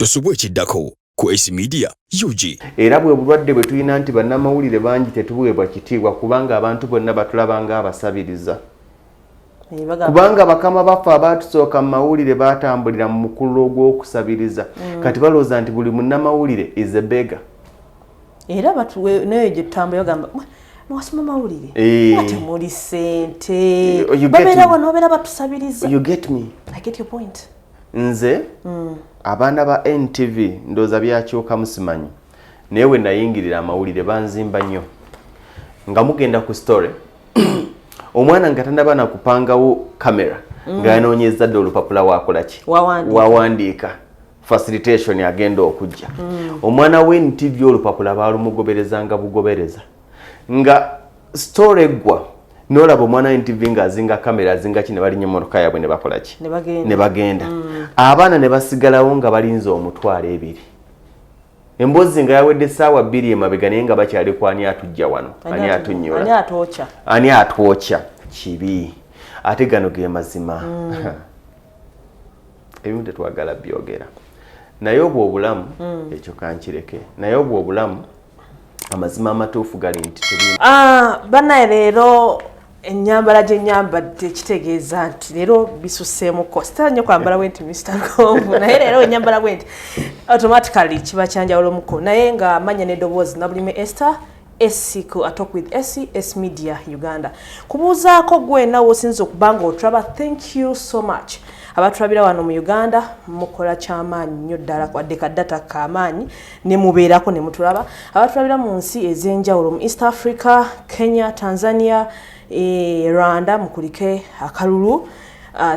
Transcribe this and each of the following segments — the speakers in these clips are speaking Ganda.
Tosubwe kiddako ku AC Media UG. Era bwe bulwadde bwe tulina nti bannamawulire bangi tetubuweebwa kitiibwa kubanga abantu bonna batulabanga abasabiriza. Kubanga bakama baffe abatusooka mu mawulire baatambulira mu mukululo gw'okusabiriza. Kati balowooza nti buli munnamawulire is a beggar. Era batuwe naye gye tutambula bagamba mwasoma mawulire ate muli ssente babeera wano babeera batusabiriza. You get me? I get your point. Nze abaana ba NTV ndooza byakyuka musimanyi naye we nayingirira amawulire banzimba nnyo nga mugenda ku story omwana nga tandaba na kupangawo kamera nga yanoonyeza dde olupapula wakola ki wawandiika facilitation agenda okujja omwana we NTV olupapula baalumugoberezanga bugobereza nga story eggwa n'olaba omwana NTV ng'azinga kamera azinga ki ne balinnya emmotoka yaabwe ne bakola ki ne bagenda abaana ne basigalawo nga balinze omutwalo ebiri emboozi nga yawedde essaawa 2 emabega naye nga bakyali ku ani atujja wano ani atunnyola ani atwokya kibi ate gano ge mazima ebimu tetwagala byogera naye obwo obulamu ekyo kankireke naye obwo obulamu amazima amatuufu gali nti bannaye leero ennyambala gye nyambadde kitegeeza nti leero bisusseemuko sitala nnyo kwambala bwe nti Mr. Gonvu naye leero ennyambala bwe nti automatically kiba kyanjawulomuko naye nga manya n'eddoboozi Nabulime Esther Esiku Talk with AC Media Uganda. Kubuuzaako gwe nawe osinza okuba nga otulaba, thank you so much. Abatulabira wano mu Uganda mukola kyamaanyi nnyo ddala kwadde kaddata kamaanyi ne mubeerako ne mutulaba. Abatulabira mu nsi ez'enjawulo mu East Africa, Kenya, Tanzania, Rwanda mukulike akalulu.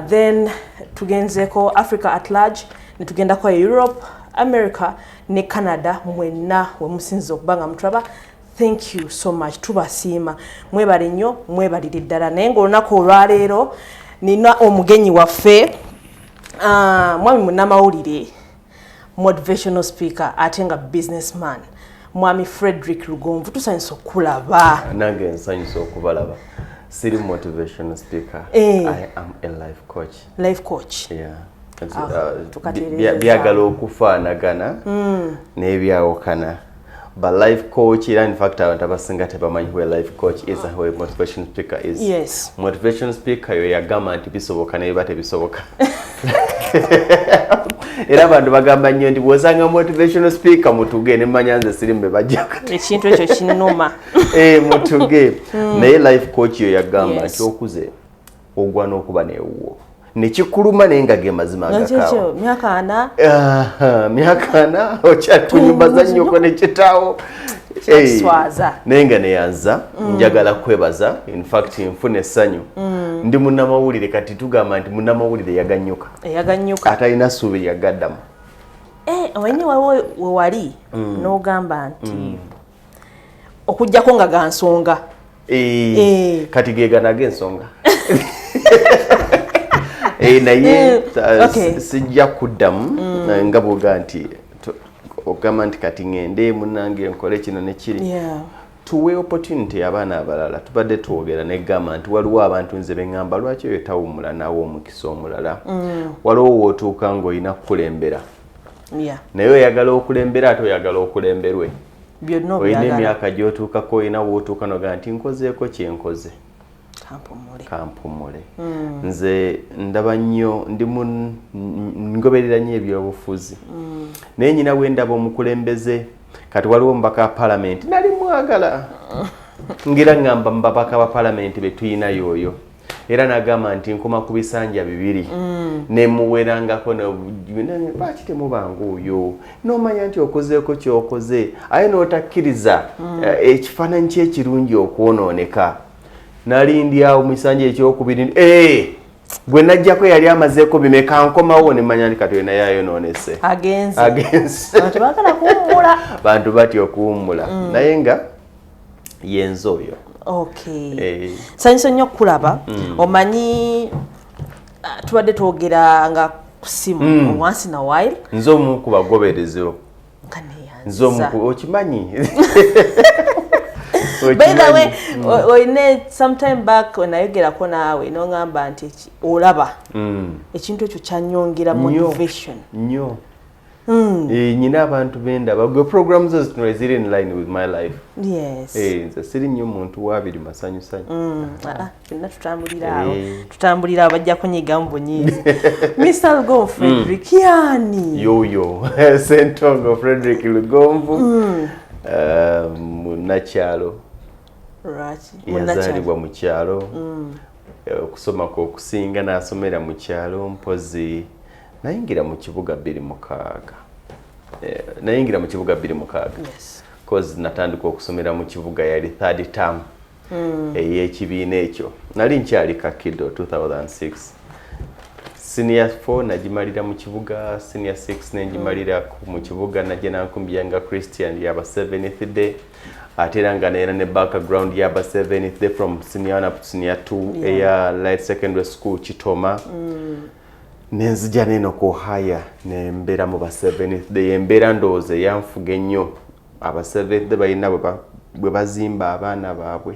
Then tugenzeko Africa at large ne tugenda kwa Europe, America ne Canada mwenna we musinza okuba nga mutulaba. Thank you so much. Tubasiima. Mwebale nnyo, mwebalire ddala. Naye ng'olunaku olwaleero nina omugenyi waffe mwami munnamawulire motivational speaker ate nga businessman mwami Frederick Lugonvu. Tusanyusa okulaba. Nange nsanyusa okubalaba. Siri motivational speaker. I am a life coach. Life coach. Yeah. Byagala okufaanagana n'ebyawukana. But life coach, in fact, I want to abasinga tebamanyi who a life coach is and who a motivation speaker is. Yes. Motivation speaker yo yagamba nti bisoboka naye bate bisoboka. Era abantu bagamba nnyo nti bw'osanga motivational speaker mutuge ne mmanya nze sirimbe bajjaka. Ekintu ekyo kinuma. Mutuge. Naye life coach yo yagamba nti okuze ogwa n'okuba neewuwo. Nekikuluma naye nga ge mazima agakaawo. Myaka 4. Myaka 4 okyatunyumbaza nnyoko ne kitaawo. Naye nga neyanza njagala kwebaza. In fact nfuna essanyu. Ndi munnamawulire kati tugamba nti munnamawulire yaganyuka. Atalina ssuubi yagaddamu. Owenye we wali n'ogamba nti okujjako nga ga nsonga. Kati ge ganaga ensonga. Naye sijja kuddamu nga bwoga nti ogamba nti kati ngende munnange nkole kino ne kiri. Tuwe opportunity abaana abalala tubadde twogera negamba nti waliwo abantu nze beŋŋamba lwaki oyo tawummula nawo omukisa omulala. Waliwo wootuuka ng'olina kukulembera naye oyagala okulembera ate oyagala okulemberwe. Olina emyaka gy'otuukako olina wootuuka noga nti nkozeeko kyenkoze kampumule. Nze ndaba nnyo ngoberera nnyo ebyobufuzi naye nyina we ndaba omukulembeze kati waliwo mubaka parliament nali mwagala ngira ngamba mubaka ba parliament betuyina yoyo era nagamba nti nkoma ku bisanja 2 nemuwerangako lwaki temubangu oyo nomanya nti okozeeko kyokoze aye n'otakkiriza ekifaananyi ky'ekirungi okwonooneka. Nalindya omusanja ekyokubiri gwe najjako yali amazeeko bimeka nkomawo ne manya nti kati naye ayonoonese agenze bantu batya okuwummula naye nga yenze oyo. Sanyusa nnyo okukulaba. Omanyi tubadde twogera nga ku simu once in a while. Nze omu ku bagoberezo nze omu okimanyi. By the way, sometime back when I get a naawe n'ongamba nti olaba ekintu ekyo kyanyongera motivation nnyo nyina abantu benda bagwe programs zino ziri in line with my life. Yes. Nze siri nnyo muntu wabiri masanyu sanyu. Fenna tutambulira bajja kunyiga mu bunyiizi. Mr. Lugonvu Frederick yani. Yo Sentongo Frederick Lugonvu. Munakyalo. Yazaalibwa mu kyalo. Okusoma kwo okusinga n'asomera mu kyalo mpozi nayingira mu kibuga 26. Nayingira mu kibuga 26. Yes. Cause natandika okusomera mu kibuga yali 3rd term. Ekibiina ekyo. Nali nkyali kakido 2006. Senior 4 nagimalira mu kibuga, senior 6 nengimalira mu kibuga najja nankumbiyanga Christian yaba 7th day. Atera nga nera ne background yaba 7th day from senior 1 up to senior 2 eya Light Secondary School Kitoma. Nenzija neno ko haya nembera mu ba 7th day embera ndoze yanfuge nnyo aba 7th day bayina bwe bazimba abaana baabwe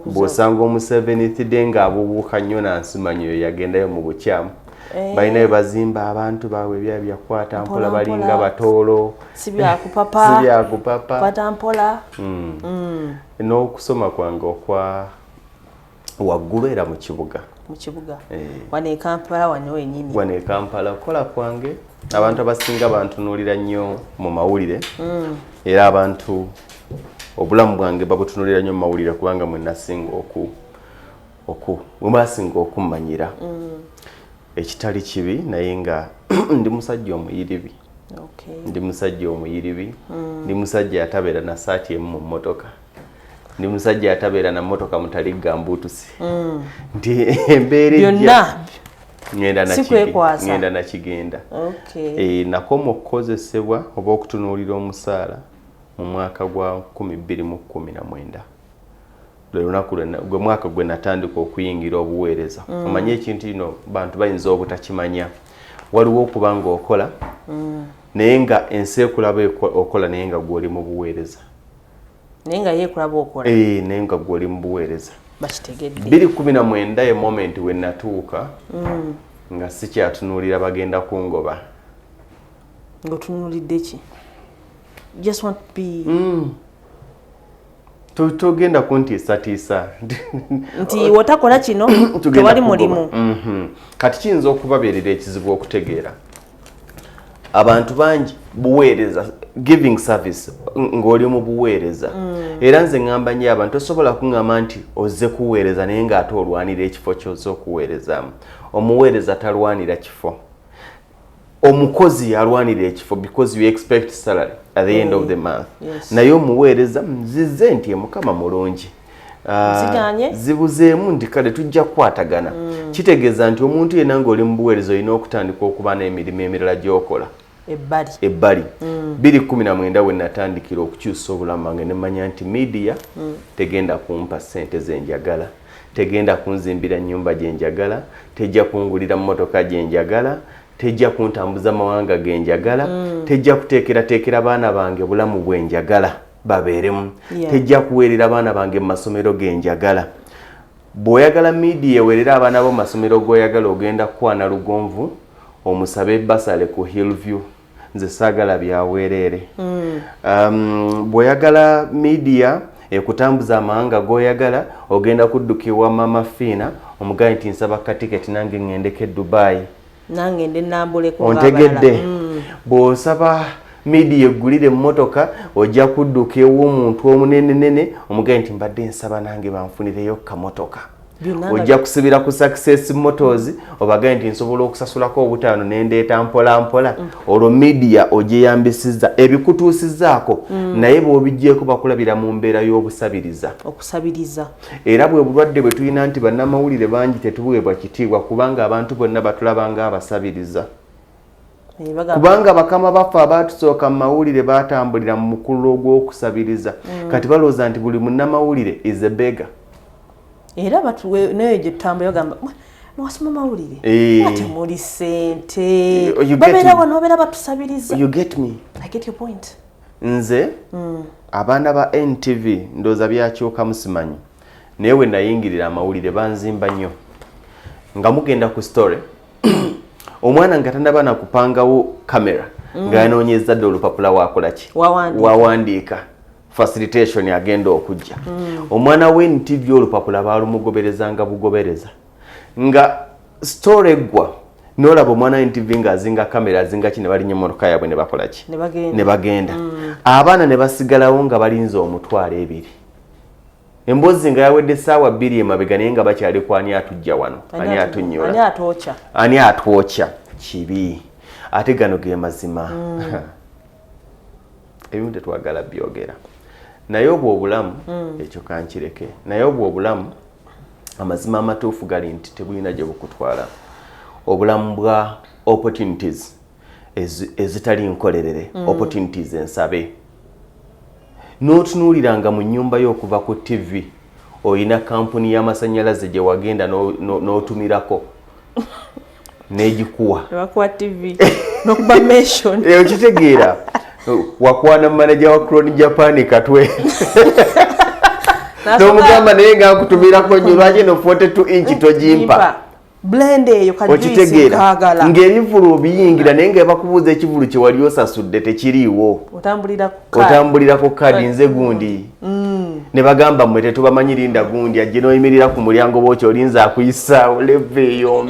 bwosanga omu 7th day nga abubuuka nnyo nansimanyo yagendayo mu bukyamu bayina bazimba abantu baabwe byakwata mpola balinga batoolo sibyakupapa kwata mpola n'okusoma kwange okwa waggulu era mu kibuga wane Kampala wane Kampala kola kwange abantu abasinga bantunuulira nnyo mu mawulire era abantu obulamu bwange babutunuulira nnyo mu mawulire kubanga mwe nasinga mwebasinga okummanyira ekitali kibi naye nga ndi musajja omuyiribi ndi musajja yatabeera na saati emu mu mmotoka ndi musajja yatabeera na mmotoka mutali gambuutusi ndi embeera ngenda nakigenda nakoma okukozesebwa oba okutunuulira omusaala mu mwaka gwa 2019 lwe lunaku gwe mwaka gwe natandika okuyingira obuweereza omanye ekintu kino bantu bayinza obutakimanya waliwo okubanga okola naye nga ensi ekulaba okola naye nga gwoli mu buweereza naye nga yeekulaba okola naye nga gwoli mu buweereza 2019 ye moment we natuuka nga sikyatunuulira bagenda kungoba ng'otunuulidde ki just want to be togenda kuntiisatiisa nti wotakola kino tewali mulimu kati kiyinza okubabeerera ekizibu okutegeera abantu bangi buweereza giving service ng'oli mu buweereza era nze ngamba nnyo abantu tosobola kuŋŋamba nti ozze kuweereza naye ng'ate olwanira ekifo ky'ozze okuweerezaamu omuweereza talwanira kifo omukozi alwanira ekifo because you expect salary at the end of the month naye omuweereza nzize nti mukama mulungi zibuzeemu ndi kale tujja kukwatagana kitegeeza nti omuntu yenna ng'oli mu buweereza olina okutandika okuba n'emirimu emirala gy'okola ebbali 2019 we natandikira okukyusa obulamu bwange ne manya nti media tegenda kumpa ssente ze njagala tegenda kunzimbira nnyumba gye njagala tejja kungulira mmotoka gye njagala tejja kuntambuza mawanga ge njagala tejja kuteekerateekera baana bange bulamu bwe njagala babeeremu tejja kuweerera baana bange mu masomero ge njagala bw'oyagala media eweerera abaana bo mu masomero g'oyagala ogenda kukwana Lugonvu omusabe basale ku Hillview nze saagala byaweerere bw'oyagala media ekutambuza amawanga g'oyagala ogenda kudduka ewa Mama Fina omugaye nti nsaba katiketi nange ŋŋendeko e Dubai nange ndi nambuleko ontegedde bw'osaba media eggulire emmotoka ojja kudduka ew'omuntu omunenenene omugaye nti mbadde nsaba nange banfunireyo kamotoka ojja kusibira ku Success Motors obagaye nti nsobola okusasulako obutaano nendeeta mpola mpola olwo media ogyeyambisizza ebikutuusizzaako naye bw'obiggyeko bakulabira mu mbeera y'obusabiriza okusabiriza era bwe bulwadde bwe tulina nti bannamawulire bangi tetubuweebwa kitiibwa kubanga abantu bonna batulaba ng'abasabiriza kubanga bakama baffe abatusooka mu mawulire baatambulira mu mukululo ogw'okusabiriza kati balowooza nti buli munnamawulire is a beggar era batuwe nayo gye tutambula bagamba mwasoma mawulire ate muli ssente babeera wano babeera batusabiriza you get me I get your point nze abaana ba NTV ndooza byakyuka musimanyi naye we nayingirira amawulire banzimba nnyo nga mugenda ku story omwana nga tannaba nakupangawo kamera ng'anoonyeza dde olupapula wakola ki wawandiika facilitation agenda okujja omwana w'NTV olupapula baalumugoberezanga bugobereza nga story eggwa n'olaba omwana w'NTV ng'azinga kamera azinga ki ne balinnya emmotoka yaabwe ne bakola ki ne bagenda abaana ne basigalawo nga balinze omutwalo 2 emboozi nga yawedde essaawa 2 emabega naye nga bakyali ku ani atujja wano ani atunyola ani atwokya kibi ate gano ge mazima ebimu tetwagala byogera naye obwo obulamu ekyo kankireke naye obwo obulamu amazima amatuufu gali nti tebulina gye bukutwala obulamu bwa opportunities ezitali nkolerere opportunities ensabe n'otunuuliranga mu nnyumba y'okuva ku TV oyina kampuni y'amasannyalaze gye wagenda n'otumirako n'egikuwa n'okuba mention okitegeera wakwana manager wa Crown Japan katwe n'omugamba naye nga akutumirako nnyo lwaki no 42 inch tojimpa blend eyo kajuisi kaagala ng'ebivulu obiyingira naye nga bakubuuza ekivulu kye wali osasudde tekiriiwo otambulira ku kadi nze gundi ne bagamba mmwe tetubamanyi linda gundi ajje n'oyimirira ku mulyango bw'okyo olinza akuyisaawo leve eyo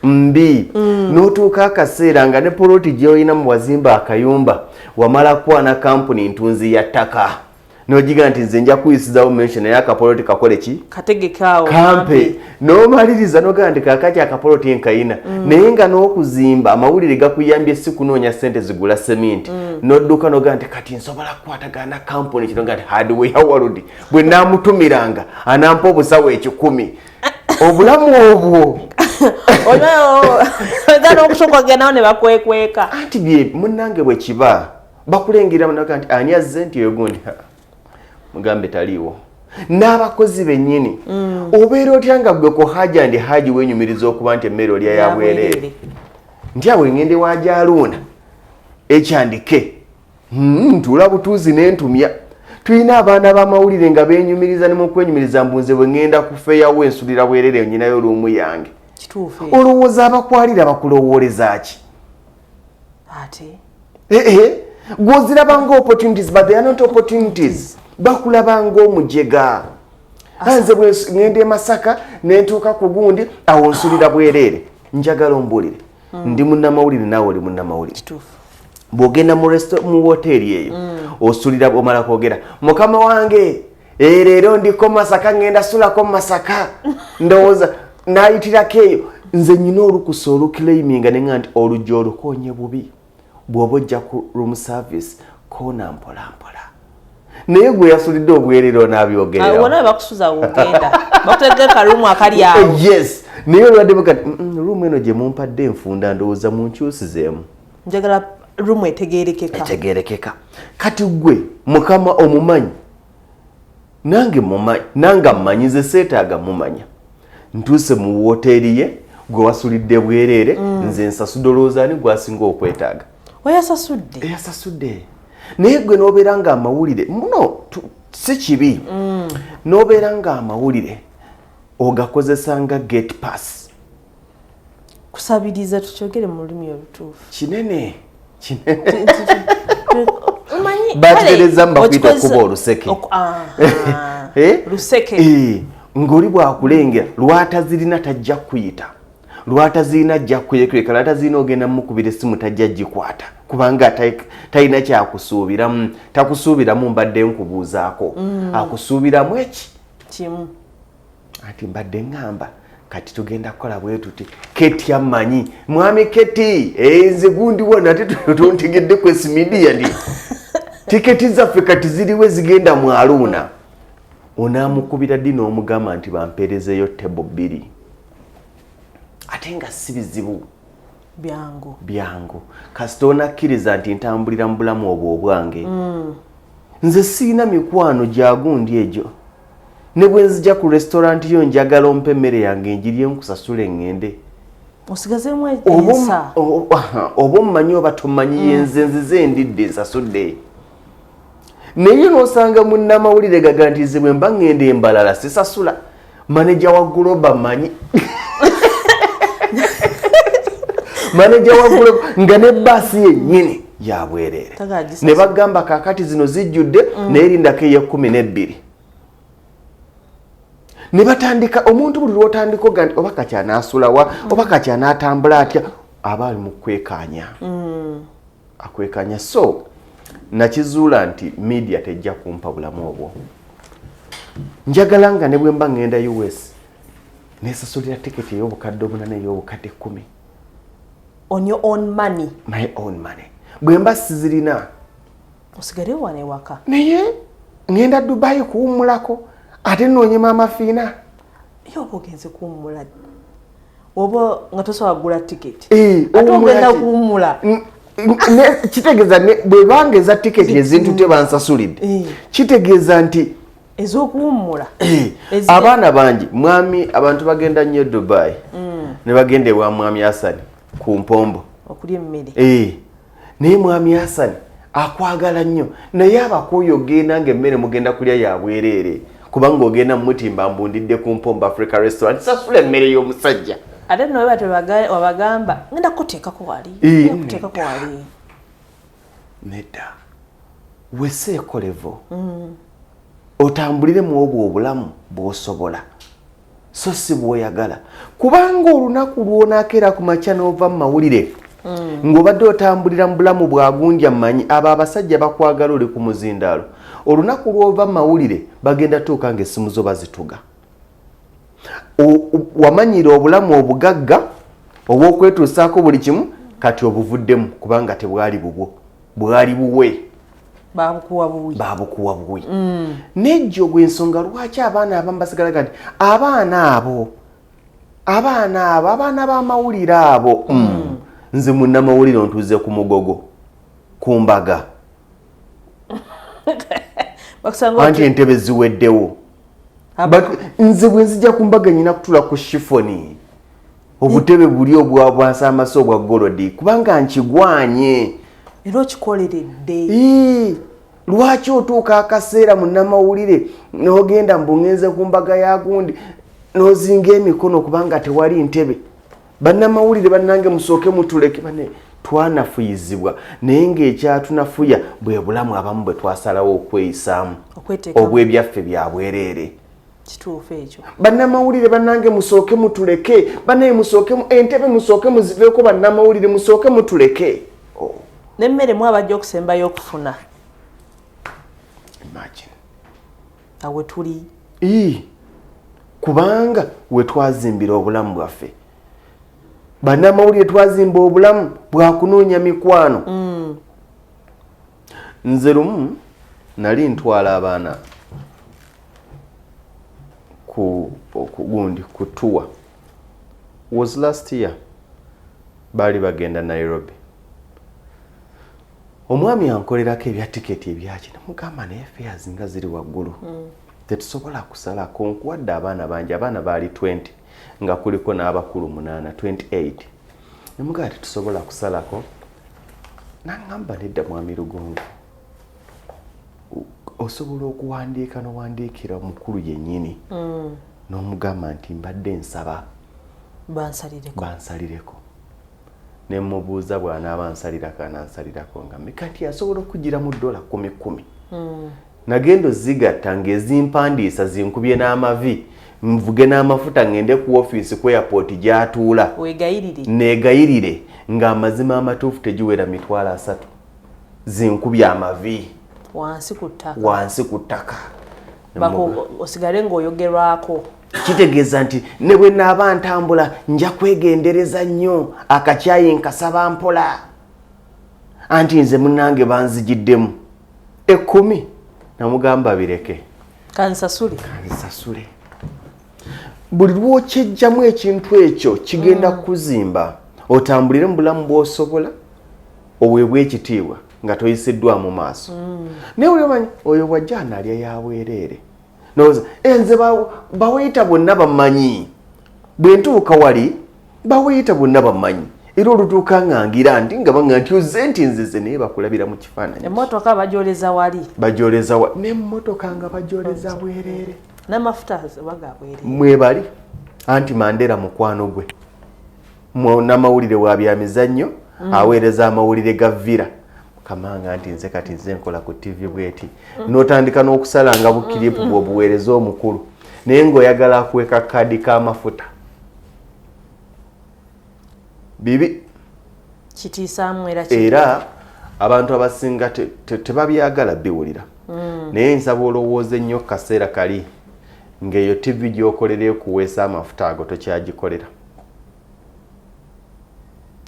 mbi n'otuuka akaseera nga ne poloti gy'olina mu wazimba akayumba wamala kwana kampuni ntunzi ya ttaka n'ogiga nti nze nja kuyisizawo mention naye akapoloti kakole ki kategekaawo kampe n'omaliriza n'ogaa nti kaakati akapoloti nkayina naye nga n'okuzimba amawulire gakuyambye si kunoonya ssente zigula seminti n'odduka n'ogaa nti kati nsobola kukwatagana kampuni kino nga nti hardware world bwe naamutumiranga anampa obusawo 10 obulamu obwo gana okusooka ogendawo ne bakwekweka anti bye munnange bwe kiba bakulengera naga nti ani azze nti oyo gundi mugambe taliiwo n'abakozi bennyini obeera otya nga gwe ku haja ndi haji wenyumiriza okuba nti emmere olya ya bwereere nti awe ngende wajaluuna ekyandike ntuula butuuzi n'entumya tulina abaana b'amawulire nga benyumiriza ne mu kwenyumiriza mbunze bwe ngenda kufeeyawo ensulira bwereere nyinayo luumu yange olowooza abakwalira bakulowooleza ki ate gw'ozirabanga opportunities but they are not opportunities bakulabanga omujega nze bwe ngende e Masaka nentuuka ku gundi awo nsulira bwereere njagala ombulire ndi munnamawulire naawe oli munnamawulire bw'ogenda mu woteeri eyo osulira omala kwogera mukama wange leero ndiko Masaka ngenda sulako Masaka ndowooza nayitirako eyo nze nyina olukusa olukilaiminga ne nga nti olujja olukonye bubi bw'oba ojja ku room service koona mpolampola naye gwe yasulidde obwerero n'abyogerera wona bakusuza wogenda bakutegeka rumu akali awo yes naye olwadde bakati rumu eno gye mumpadde enfunda ndowooza munkyusizeemu njagala rumu etegeerekeka kati gwe mukama omumanyi nange mmanyize seetaaga mumanya ntuuse mu woteeri ye gwe wasulidde bwereere nze nsasudde olowoozaani gwasinga okwetaaga eyasasudde naye gwe n'obeera nga amawulire muno si kibi n'obeera nga amawulire ogakozesa nga get pass kusabiriza tukyogere mu lulimi olutuufu kinene bategereza mbakuyita kuba oluseke luseke ng'oli bwakulengera lwatazirina tajja kuyita lwatazirina ajja kwekweka lwatazirina ogenda mukubira essimu tajja gikwata kubanga talina kyakusuubiramu takusuubiramu mbadde nkubuuzaako akusuubiramu eki kimu ati mbadde ngamba kati tugenda kukola bwe tuti Keti amanyi mwami Keti nze gundi wona ate tontegedde ku media ndi tiketi zaffe kati ziriwe zigenda mu Aruna onaamukubira ddi n'omugamba bampeerezeyo tebo 2 ate nga si bizibu byangu kasita onakkiriza nti ntambulira mu bulamu obwo obwange nze siina mikwano gya gundi egyo ne bwe nzija ku restaurant yo njagala ompe emmere yange njirye nkusasula engende osigazeemu ensa oba omumanyi oba tomanyi yenze nzize ndidde nsasudde naye n'osanga munnamawulire gaga nti nze bwe mba ngenda embalala sisasula maneja wa Global manyi manager wa Global nga ne basi yennyini ya bwerere ne bagamba kakati zino zijjudde n'erindako eya 12 ne batandika omuntu buli lwotandika oga nti oba kakyanaasulawa oba kakyanaatambula atya aba ali mu kwekanya akwekanya so nakizuula nti media tejja kumpa bulamu obwo njagala nga ne bwe mba ngenda US nesasulira tiketi ey'obukadde 8 ey'obukadde 10 on your own money. My own money. Bwe mba sizirina osigale wane waka naye ngenda Dubai kuwummulako ate noonyema amafiina yo ogenze kuwummula oba nga tosobola kugula tiketi ate ogenda kuwummula kitegeeza bwe bangeza tiketi ezintu tebansasulidde kitegeeza nti ez'okuwummula abaana bangi mwami abantu bagenda nnyo Dubai ne bagenda ewa mwami Hassan ku mpombo okulya emmere naye mwami Hassan akwagala nnyo naye abakooyo ogenda ng'emmere mugenda kulya ya bwereere kubanga ogenda mutimba mbundidde ku mpombo Africa Restaurant sasula emmere y'omusajja ate no wabagamba ngenda kuteekako wali kuteekako wali nedda weseeko levo otambulire mu obwo obulamu bw'osobola so si bw'oyagala kubanga olunaku lw'onaakeera ku makya n'ova mu mawulire ng'obadde otambulira mu bulamu bwagundya mmanyi abo abasajja bakwagala oli ku muzindaalo olunaku lw'ova mu mawulire bagenda tuuka ng'essimu zo bazituga wamanyira obulamu obugagga obw'okwetuusaako buli kimu kati obuvuddemu kubanga tebwali bubwo bwali buwe babukuwa buwi nejjo gw'ensonga lwaki abaana abamu basigalaga nti abaana b'amawulire abo nze munnamawulire ontuuze ku mugogo ku mbaga anti entebe ziweddewo nze bwe nzija ku mbaga nyina kutula ku shifoni obutebe buli obwabwasa amasa obwa golodi kubanga nkigwanye era okikoleredde lwaki otuuka akaseera munnamawulire n'ogenda mbungenze ku mbaga ya gundi n'ozinga emikono kubanga tewali ntebe bannamawulire bannange musooke mutuleke bane twanafuyizibwa naye ng'ekyatunafuya bwe bulamu abamu bwe twasalawo okweyisaamu obw'ebyaffe bya bwereere kituufu ekyo bannamawulire bannange musooke mutuleke banaye musooke entebe musooke muziveeko bannamawulire musooke mutuleke n'emmere mu abajja okusembayo okufuna imagine awe tuli kubanga we twazimbira obulamu bwaffe bannamawulire twazimba obulamu bwakunoonya mikwano nze lumu nali ntwala abaana ku tour was last year baali bagenda Nairobi omwami yankolerako ebya tiketi ebyakina mugamba naye fares nga ziri waggulu tetusobola kusalako nkuwadde abaana bangi abaana baali 20 nga kuliko n'abakulu 8 28 nemugamba tetusobola kusalako naŋŋamba nedda mwami Lugongo osobola okuwandiika n'owandiikira omukulu yennyini n'omugamba nti mbadde nsaba bansalireko ne mubuuza bw'anaaba nsalirako anansalirako nga mekati asobola okugiramu $10 nagenda ozigatta ng'ezimpandiisa zinkubye n'amavi nvuge n'amafuta ngende ku ofiisi ku airport gy'atuula neegayirire ng'amazima amatuufu tegiwera $30 zinkubye amavi wansi ku ttaka osigale ng'oyogerwako kitegeeza nti ne bwe naaba ntambula nja kwegendereza nnyo akakyayi nkasaba mpola anti nze munnange banzigiddemu 10 namugamba bireke kansasule buli lwokyejjamu ekintu ekyo kigenda kuzimba otambulire mu bulamu bw'osobola obwebwa ekitiibwa nga toyisiddwa mu maaso naye olyomanyi oyo wajja analya yabwereere noza enze baweyita bonna bamanyi bwe ntuuka wali baweyita bonna bamanyi era olutuuka ngangira nti nga banga nti oze nti nzize naye bakulabira mu kifaananyi emmotoka bajoleza wali n'emmotoka nga bajoleza n'amafuta bagabwere mwebali anti Mandela mukwano gwe namawulire wa byamizannyo aweereza amawulire ga vira kamanga nti nze kati nze nkola ku TV bweti n'otandika n'okusalanga bukiripu bw'obuweereza omukulu naye ng'oyagala akweka kadi k'amafuta bibi kitiisaamu era abantu abasinga tebabyagala biwulira naye nsaba olowooza ennyo kaseera kali ng'eyo TV gy'okolera ekuweesa amafuta ago tokyagikolera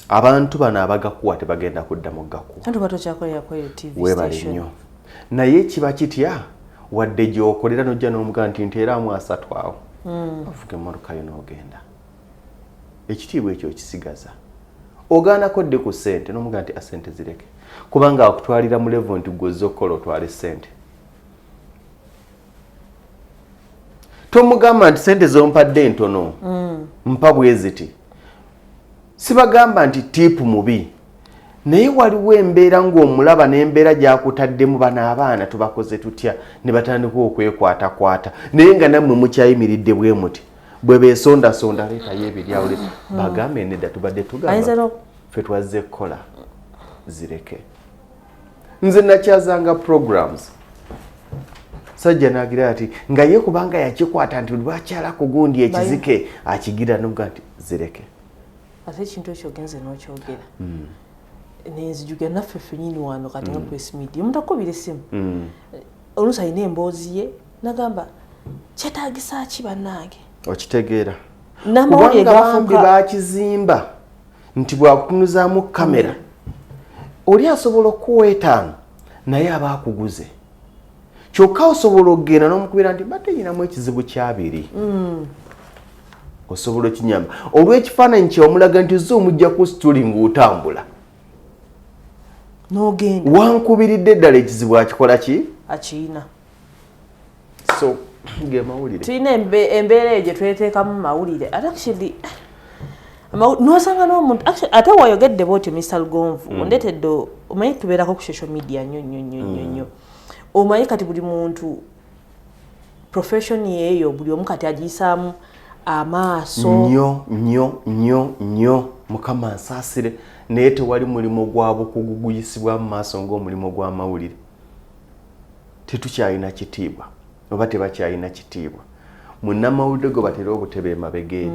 abantu bano abagakuwa tebagenda kuddamu gakuwa webale nnyo naye kiba kitya wadde gy'okolera nojja n'omugaa nti nteeramu 3 awo ovuga emmotoka yo n'ogenda ekitiibwa ekyo okisigaza ogaanako dde ku ssente n'omugaa nti asente zireke kubanga akutwalira mu levo nti gwozza okukola otwale ssente tomugamba nti ssente zompadde ntono mpa bwe ziti sibagamba nti tiipu mubi naye waliwo embeera ng'omulaba n'embeera gyakutaddemu bano abaana tubakoze tutya ne batandika okwekwatakwata naye nga nammwe mukyayimiridde bwe muti bwe beesondasonda leetayo ebiryawo bagambe nedda tubadde tugamba ffe twazze kukola zireke nze nakyazanga programs sajja nagira ati nga ye kubanga yakikwata nti lwakyala kugundi ekizike akigira nubga nti zireke ate ekintu ekyo ogenze n'okyogera nenzijukira naffe ffenyini wano kati nga press media mutakubira essimu oluusi alina emboozi ye nagamba kyetaagisa ki bannange okitegeera kubanga bambi bakizimba nti bwakutunuzaamu kamera oli asobola okuweetaano naye aba akuguze kyokka osobola okugenda n'omukubira nti badde nyinamu ekizibu kyabiri osobola okinyamba olw'ekifaananyi kyomulaga nti zo omujja ku situli ng'otambula n'ogenda wankubiridde eddala ekizibu akikola ki akiina so ge mawulire tulina embeera eyo gye tweteekamu mawulire ate actually nosanga n'omuntu ate wayogedde bwotyo Mr. Lugonvu ondetedde omanyi tubeerako ku social media nnyo omanyi kati buli muntu profession yeeyo buli omu kati agiyisaamu amaaso nnyo mukama nsaasire naye tewali mulimo gwa bukugu guyisibwa mu maaso ng'omulimo gw'amawulire tetukyalina kitiibwa oba tebakyalina kitiibwa munnamawulire go batera obutebe emabegeeri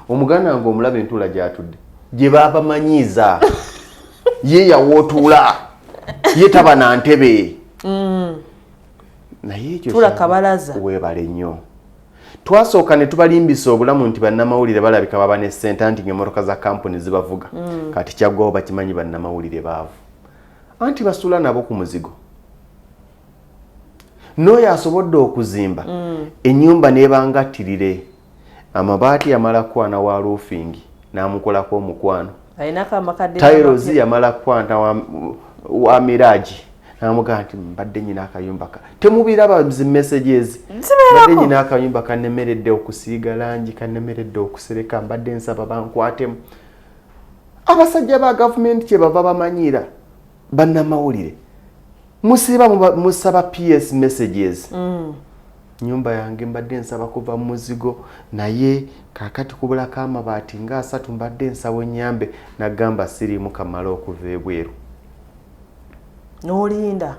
omuganda nga omulabe entula gy'atudde gye baabamanyiiza ye yawootuula ye taba na ntebe naye ekyo tulakabalaza weebale nnyo twasooka ne tubalimbisa obulamu nti bannamawulire balabika baba ne ssente anti ng'emmotoka za kampuni zibavuga kati kyaggwawo bakimanyi bannamawulire baavu anti basula nabo ku muzigo n'oyo asobodde okuzimba ennyumba n'ebangattirire amabaati yamala kwana wa roofingi n'amukolako omukwano tairozi yamala kwanta wa miraji namugaa nti mbadde nyina akayumba temubiraba zi messages mbadde nyina akayumba kannemeredde okusiiga langi kannemeredde okusereka mbadde nsaba bankwatemu abasajja ba gavumenti kye bava bamanyiira bannamawulire musiba musaba PS messages nyumba yange mbadde nsaba kuva mu muzigo naye kakati kubulako amabaati nga 3 mbadde nsaba nyambe nagamba siriimu kamala okuva ebweru n'olinda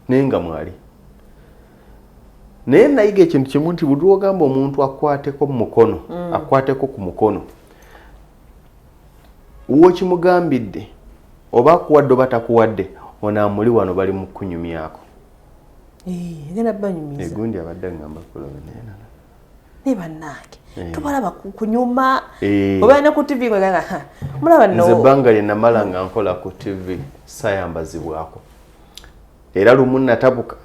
naye nga mwali naye nayiga ekintu kimu nti buli lwogamba omuntu akwateko mu mukono akwateko ku mukono wokimugambidde oba akuwadde oba takuwadde onaamuli wano bali mu kunyumyako egundi abadde ngamba ne bannange tubalaba kunyuma oba ne ku TV mulaba nze ebbanga lye namala nga nkola ku TV sayambazibwako era lumu natabuka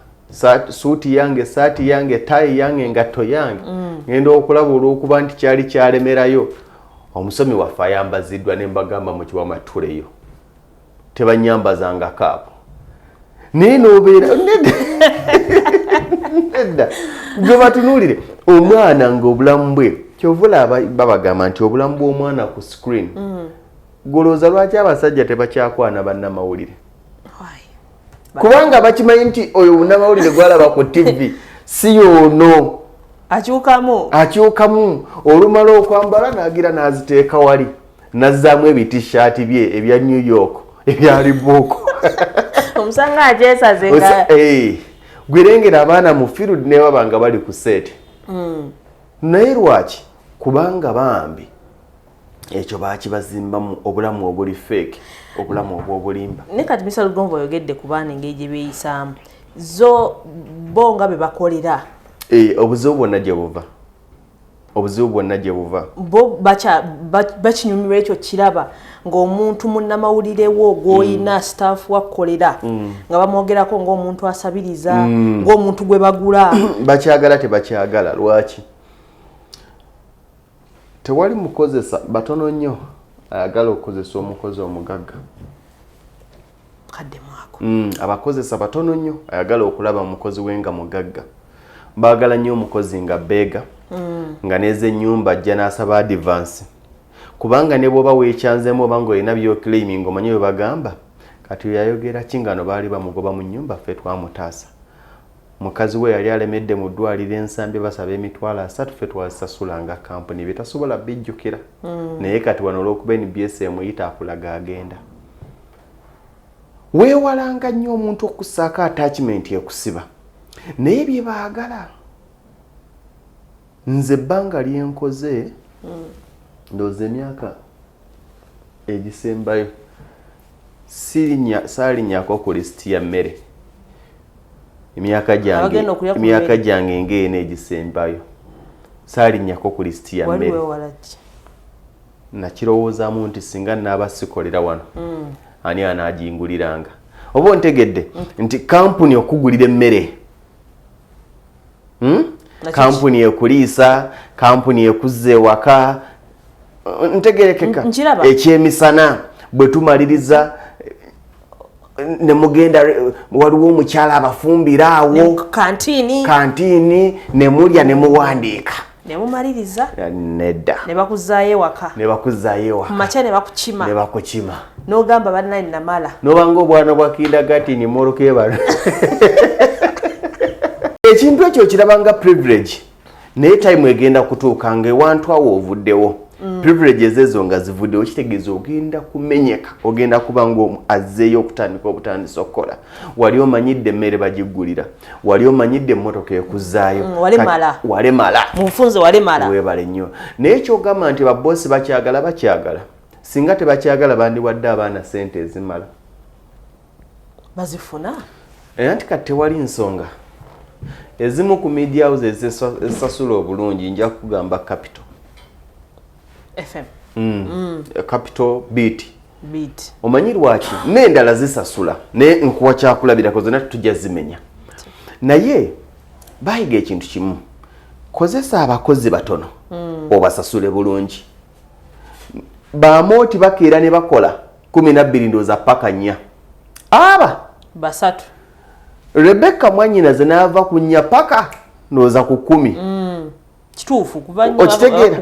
suuti yange saati yange tayi yange engatto yange ngenda okulaba olw'okuba nti kyali kyalemerayo omusomi waffe ayambaziddwa ne mbagamba mu kiwama tuleyo tebanyambazanga kaapo naye n'obeera nedda gwe batunuulire omwana ng'obulamu bwe kyovula babagamba nti obulamu bw'omwana ku screen golooza lwaki abasajja tebakyakwana bannamawulire kubanga bakimanyi nti oyo bunnamawulire gwalaba ku TV si yoono akyukamu olumala okwambala n'agira n'aziteeka wali nazzaamu ebitishati bye ebya New York ebya Reebok omusanga ajesaze nga gwirengera abaana mu field ne babanga bali ku set naye lwaki kubanga bambi ekyo bakibazimbamu obulamu obuli fake obulamu obwobulimba ne kati Mr. Lugongo oyogedde ku baana engeri gye beeyisaamu zo bo nga be bakolera obuzibu bwonna gye buva obuzibu bwonna gye buva bo bakinyumirwa ekyo kiraba ng'omuntu munnamawulirewo gw'olina staff wakukolera nga bamwogerako ng'omuntu asabiriza ng'omuntu gwe bagula bakyagala tebakyagala lwaki tewali mukozesa batono nnyo ayagala okukozesa omukozi omugagga kadde mwako abakozesa batono nnyo ayagala okulaba mukozi wenga mugagga baagala nnyo omukozi nga beega nga neze ennyumba ajja n'asaba advance kubanga ne bwoba weekyanzeemu oba ng'olina by'oclaiming omanyi bwe bagamba kati yayogera kingano baali bamugoba mu nnyumba ffe twamutaasa mukazi we yali alemedde mu ddwaliro ensambi basaba emitwalo 3 ffe twazisasulanga kampuni bye tasobola bijjukira naye kati wano olw'okuba NBS emuyita akulaga agenda weewalanga nnyo omuntu okussaako attachment ekusiba naye bye baagala nze ebbanga lyenkoze ndowooza emyaka egisembayo saalinnyako ku lisiti ya mmere emyaka gyange ng'ena egisembayo saalinnyako ku lisiti ya mmere nakirowoozaamu nti singa naaba sikolera wano ani anaaginguliranga oba ontegedde nti kampuni okugulira emmere kampuni ekuliisa kampuni ekuzza ewaka ntegerekeka ekyemisana bwe tumaliriza ne mugenda waliwo omukyala abafumbira awo kantiini ne mulya ne muwandiika nemumaliriza nedda ne bakuzaayo ewaka kumakya ne bakukima n'ogamba bannani namala n'obanga obwana bwa kindagatini molokebala ekintu ekyo kirabanga privilege naye time egenda kutuuka ng'ewantu awo ovuddewo privileges ezo nga zivuddewo kitegeeza ogenda kumenyeka ogenda kuba ng'azzeeyo okutandika obutandisa okukola wali omanyidde emmere bagigulira wali omanyidde emmotoka ekuzzaayo walemala munfunze walemala weebale nnyo naye kyogamba nti baboosi bakyagala singa tebakyagala bandiwadde abaana sente ezimala bazifuna era nti kati tewali nsonga ezimu ku media houses ezisasula obulungi nja kugamba Capital FM Capital Beat omanyi lwaki n'endala zisasula naye nkuwa kyakulabirako zonna tujja zimenya naye bayiga ekintu kimu kozesa abakozi batono obasasule bulungi baamooti bakeera ne bakola 12 ndooza paka 4 aba basatu Rebecca mwanyinaze n'ava ku 4 paka ndooza ku 10 kituufu okitegeera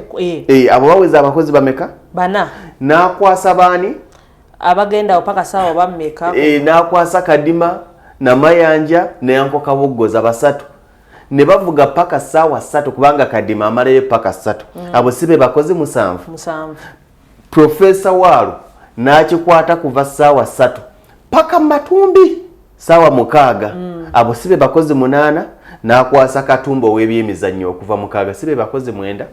abo baweza abakozi bameka bana n'akwasa baani abagenda paka sawa bammeka n'akwasa Kadima Namayanja ne Yanko Kaboggoza basatu ne bavuga paka sawa 3 kubanga Kadima amalayo paka 3 abo sibe bakozi 7 Professor Walu n'akikwata kuva sawa 3 paka Matumbi sawa 6 abo sibe bakozi 8 n'akwasa Katumbo w'ebyemizannyo okuva 6 sibe bakozi 9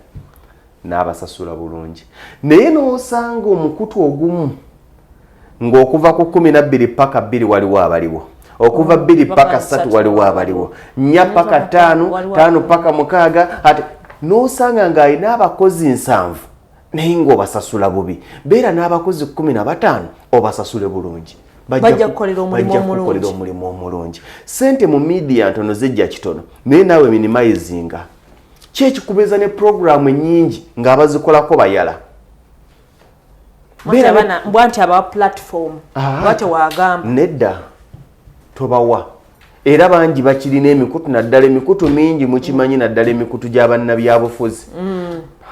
n'abasasula bulungi naye n'osanga omukutu ogumu ng'okuva ku 12 paka 2 waliwo abaliwo okuva 2 paka 3 waliwo abaliwo 4 paka 5 paka 6 ate n'osanga ng'alina abakozi 7 naye ng'obasasula bubi beera n'abakozi 15 obasasule bulungi bajja kukolera omulimu omulungi sente mu media ntono zijja kitono naye naawe minimizinga kyekikubeza ne programu ennyingi ng'abazikolako bayala mbwanti abawa platform bwate wagamba nedda tobawa era bangi bakirina emikutu naddala emikutu mingi mukimanyi naddala emikutu gy'abannabyabufuzi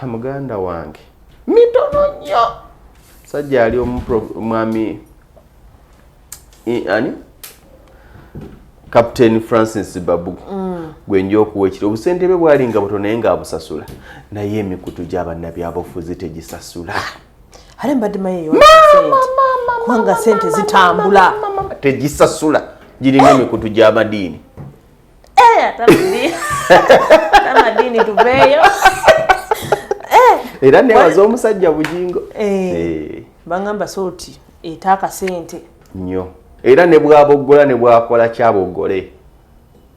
muganda wange mitono nnyo sajja ali omwami ani Captain Francis Babu gwenja okuwa ekiro obusente bwe bwalinga buto naye ng'abusasula naye emikutu gy'abannabyabufuzi tegisasula ale mbadde mayeyo kubanga sente zitambula tegisasula giringa emikutu gy'amadiini tamadini tuveeyo era newaza omusajja bugingo bangamba sooti etaaka sente nnyo era ne bwaboggola ne bwakola kyaboggole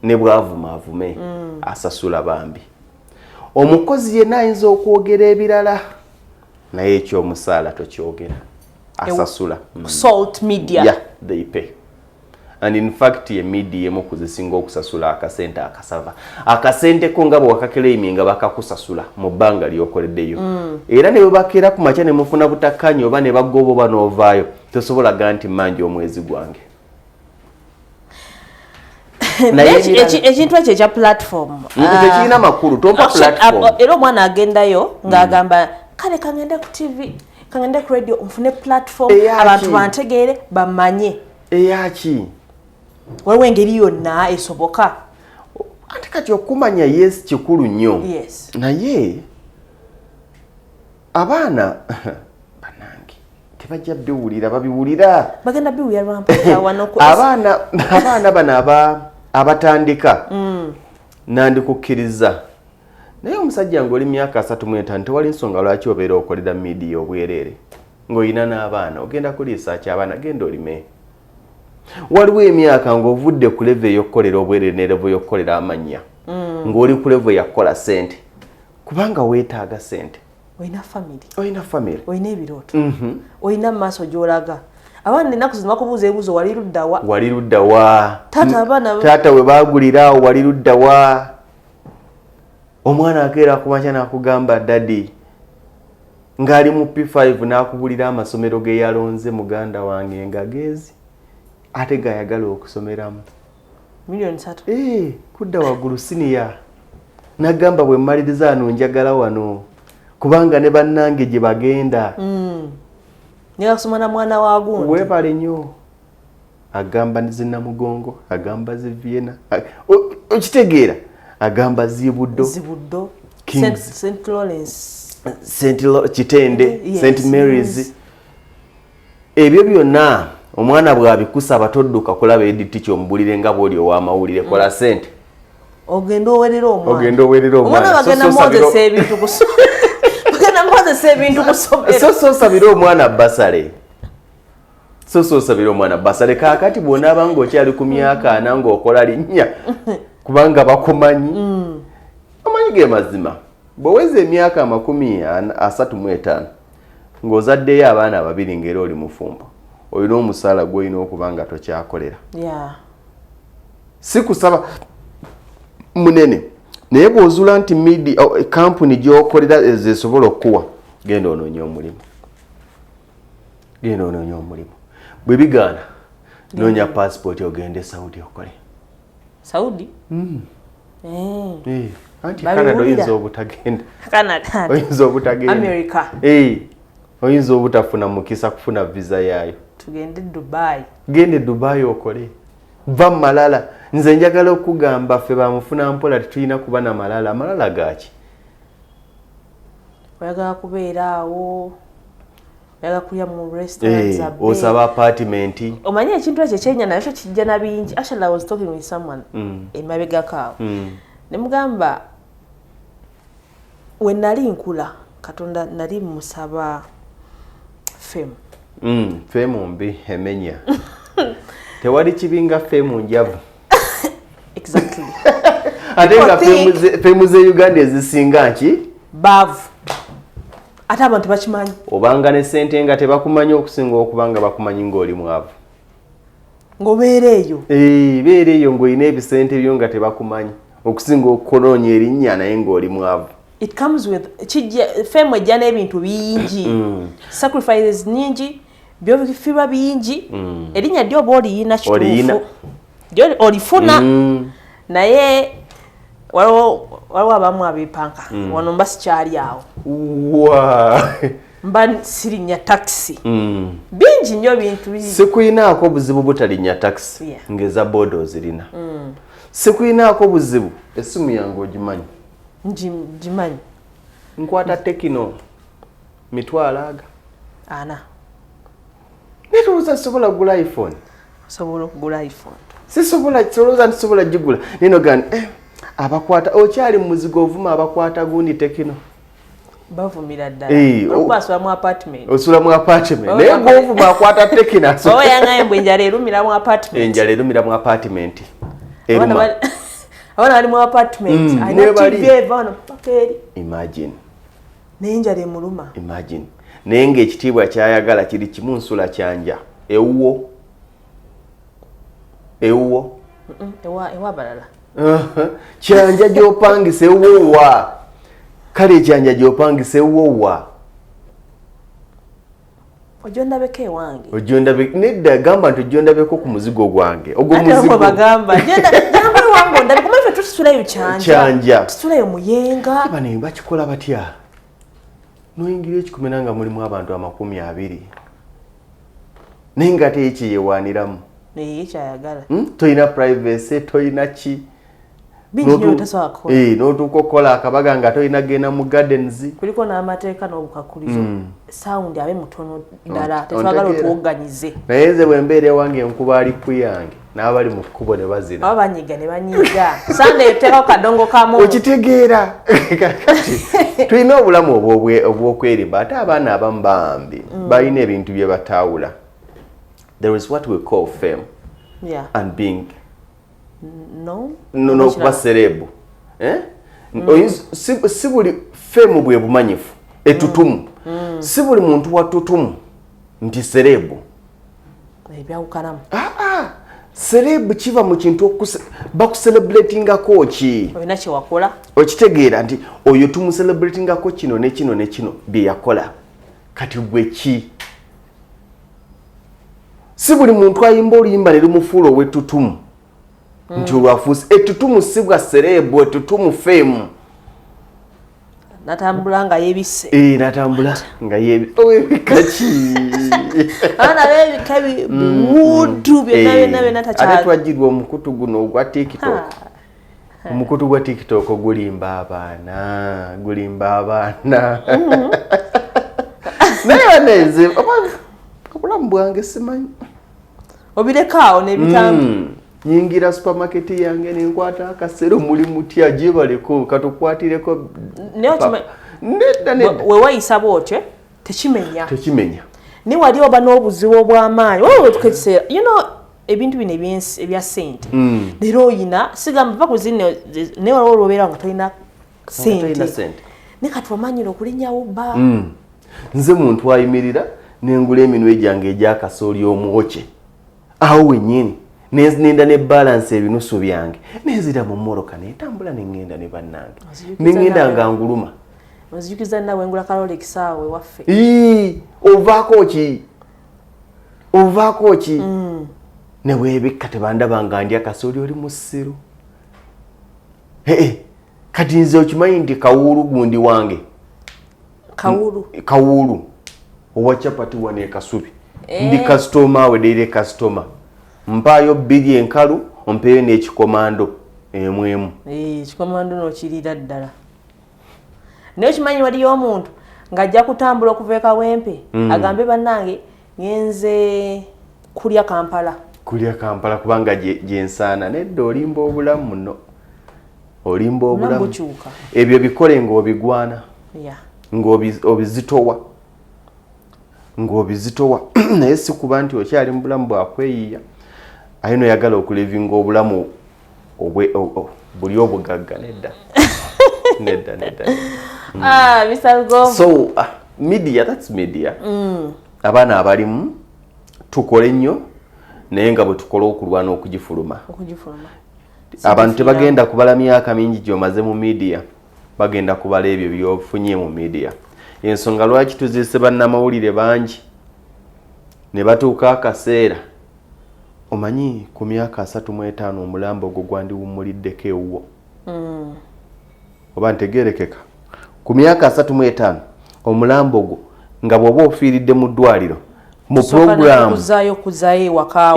ne bwavumaavume asasula bambi omukozi yenna ayinza okwogera ebirala naye ekyomusaala tokyogera asasula salt media yeah, they pay. And in fact ye media emu kuzisinga okusasula akasente akasava akasente ko nga bwakakeleimi nga bakakusasula mu bbanga lyokoleddeyo era ne bwebakeera ku makya ne mufuna butakkanyi oba ne bagoba oba n'ovaayo tosobola ganti manji omwezi gwange ekintu ekyo ekya platform tekirina makulu tompa platform era omwana agendayo ng'agamba kale kangende ku tv kangende ku radio nfune platform abantu bantegeere bamanye eyaki waliwo engeri yonna esoboka ate kati okumanya yes kikulu nnyo naye abaana banange tebajja biwulira babiwulira bagenda biwulira lwampawano abaana bano abatandika nandikukkiriza naye omusajja ng'oli myaka 35 tewali nsonga lwaki obeera okolera midiya obwereere ng'olina n'abaana ogenda kuliisa ki abaana genda olime waliwo emyaka ng'ovudde ku level ey'okukolera obwereere ne level y'okukolera amannya ng'oli ku level yakukola sente kubanga weetaaga sente olina family olina ebirooto olina mu maaso gy'olaga abaana ennaku zino bakubuuza ebibuuzo wali ludda wa taata we baaguliraawo wali ludda wa omwana akeera ku makya n'akugamba dadi ng'ali mu P5 n'akubulira amasomero ge yalonze muganda wange ng'ageezi ate gayagala okusomeramu $3,000,000 kudda waggulu siniya nagamba bwe mmaliriza ano njagala wano kubanga ne bannange gye bagenda negasoma na mwana wa gundi weebale nnyo agamba zinnamugongo agamba ziviena okitegeera agamba zibuddo St. Lawrence Kitende St. Mary's ebyo byonna omwana bw'abikusaba todduka kulaba editi kyomubulire nga bw'oli ow'amawulire kola sente ogenda owerera omwana bagenda mwozesa ebintu kusomera soosabire omwana basale kaakati bw'onaaba ng'okyali ku myaka 4 ng'okola linnya kubanga bakumanyi amanyi ge mazima bw'oweza emyaka 35 ng'ozaddeyo abaana 2 ng'era oli mufumbo olina omusaala gw'olina okuba nga tokyakolera si kusaba munene naye bw'ozuula nti kampuni gy'okolera ezesobola okuwa genda onoonye omulimu bwe bigaana noonya passport ogende Saudi okole Saudi anti Canada oyinza obutagenda America oyinza obutafuna mukisa kufuna visa yaayo tugende Dubai gende Dubai okole va malala nze njagala okugamba ffe bamufuna mpola tetulina kuba na malala gaaki oyagala kubeera awo oyagala kulya mu restaurants osaba apartment omanyi ekintu ekyo kyenya nakyo kijja na bingi. Actually I was talking with someone emabegakaawo ne mugamba we nali nkula Katonda nali musaba femu mbi emenya tewali kibinga femu njavu exactly ate nga femu ze Uganda ezisinga nki bavu ate abantu bakimanyi obanga ne sente nga tebakumanyi okusinga okubanga bakumanyi ng'oli mwavu ng'obeera eyo beera eyo ng'olina ebisente byo nga tebakumanyi okusinga okukonoonya erinnya naye ng'oli mwavu. It comes with fame ejja n'ebintu bingi sacrifices nyingi byofiba bingi erinnya ddyo oba oliyina kituufu olifuna naye waliwo abamu abeepanka wano mba sikyali awo mba sirinnya taxi bingi nnyo bintu sikuyinaako buzibu butalinnya taxi ngeza boda ozirina sikuyinaako buzibu essimu yange ogimanyi Jimanyi nkwata Tekino mitwalo aga ana netuuza sobola kugula iPhone sobola okugula iPhone sisobola gigula nino gani abakwata okyali mu muzigo ovuma abakwata gundi Tekino bavumira ddala okubasula mu apartment osula mu apartment naye govuma akwata Tekino oba yangaye mbwe enjala erumira mu apartment abana bali mu apartment ayina TV evano pakeri imagine n'enjala emuluma imagine naye ng'ekitiibwa kyayagala kiri kimu nsula kyanja ewuwo ewa balala kyanja gy'opangisa ewuwa kale kyanja gy'opangisa ewuwa ojondabeko ewange nedda gamba nti ojondabeko ku muzigo gwange ogwo muzigo bagamba gamba ewange ondabeko maife tusulayo kyanja tusulayo muyenga abane bakikola batya noyingira ekikomera nga mulimu abantu 20 naye nga teyekiyewaaniramu kyayagala toyina privacy toyina ki n'otuuka okukola akabaga nga toyina genda mu gardens kuliko n'amateeka n'obukakulizo sound abe mutono ddala tetwagala otuwoganyize naye nze bwe mbeera ewange enkuba ali ku yange n'abali mu kkubo ne bazina aba banyiga sande eteekako kadongo kamu okitegeera tulina obulamu obw'okwerimba ate abaana abamu bambi balina ebintu bye bataawula. There is what we call fame and being no kuba serebu si buli fame bwe bumanyifu etutumu si buli muntu watutumu nti serebu ebyawukanamu serebu kiva mu kintu bakucelebratingako ki olina kyewakola okitegeera nti oyo tumucelebratingako kino ne kino ne kino bye yakola kati gwe ki si buli muntu ayimba oluyimba ne lumufuula ow'ettutumu nti olwafuusi ettutumu si bwa serebu ettutumu fame natambula nga yebise natambula nga yebika ki abaana bebika biwudu byonna takyali ate twajjirwa omukutu guno ogwa TikTok omukutu gwa TikTok gulimba abaana naye neze obulamu bwange simanyi obirekaawo nebitambula nyingira supermarket yange nenkwata akasero muli mutya gyebaleko katukwatireko nedda wewayisa bwotyo tekimenya ni wali oba n'obuzibu obw'amaanyi oba tukekiseera ebintu bino ebya ssente leero oyina sigamba va kuzino naye waliwo olwobeera nga tolina ssente ne kati omanyira okulinnyawo bba nze muntu ayimirira nengula eminwe gyange egyakasooli omwoke awo wennyini nenda ne balance ebinusu byange nezira mu mmoroka netambula nengenda ne bannange nengenda nga nguluma ozijukiza nawe ngula Rolex awe waffe ovaako ki ne weebikka tebandaba nga ndi akasooli oli mu ssiru kati nze okimanyi nti kawuulu gundi wange kawuulu owa chapati wane ekasubi ndi customer awe deire customer mpaayo 2 enkalu ompeeyo n'ekikomando emwemu ekikomando n'okirira ddala naye okimanyi waliyo omuntu ng'ajja kutambula okuva ekawempe agambe bannange ngenze kulya Kampala kubanga gyensaana nedda olimba obulamu muno olimba obulamu ebyo bikole ng'obigwana ng'obizitowa naye si kuba nti okyali mu bulamu bwakweyiya aye noyagala okulivinga obulamu buli obugagga nedda so that's media abaana abalimu tukole nnyo naye nga bwe tukola okulwana okugifuluma abantu tebagenda kubala myaka mingi gyomaze mu media bagenda kubala ebyo byofunye mu media ensonga lwaki tuziise bannamawulire bangi ne batuuka akaseera omanyi ku myaka 35 omulambo ogwo gwandiwumuliddeko ewuwo oba ntegeerekeka ku myaka 35 omulambo ogwo nga bw'oba ofiiridde mu ddwaliro mu puroguramu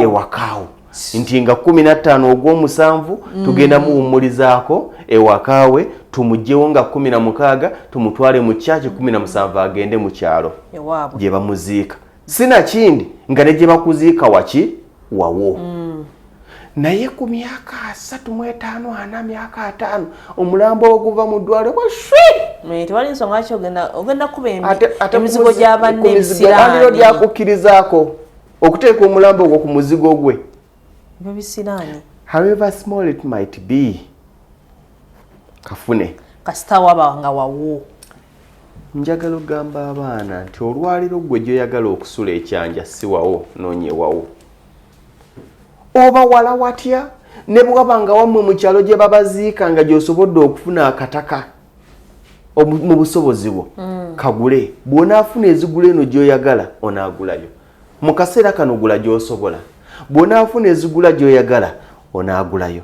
ewakaawo nti nga 15 ogw'omusanvu tugenda muwumulizaako ewakaawe tumugyewo nga 16 tumutwale mu kyaki 17 agende mu kyalo gye bamuziika sina kindi nga ne gye bakuziika waki wawo naye ku myaka 35 ana myaka 5 omulambo oguva mu ddwaliro tewali nsonga ki ogenda kuba emizigo gy'abanne ebisiraani lyakukkirizaako okuteeka omulambo ogwo ku muzigo gwe ebisiraani however small it might be kafune kasita waba nga wawo njagala ogamba abaana nti olwaliro gwe gyoyagala okusula ekyanja si wawo noonyewawo oba wala watya ne bwaba nga wammwe mu kyalo gye babaziika nga gy'osobodde okufuna akataka mu busobozi bwo kagule bw'onaafuna ezigula eno gy'oyagala onaagulayo mu kaseera kano gula gy'osobola bw'onaafuna ezigula gy'oyagala onaagulayo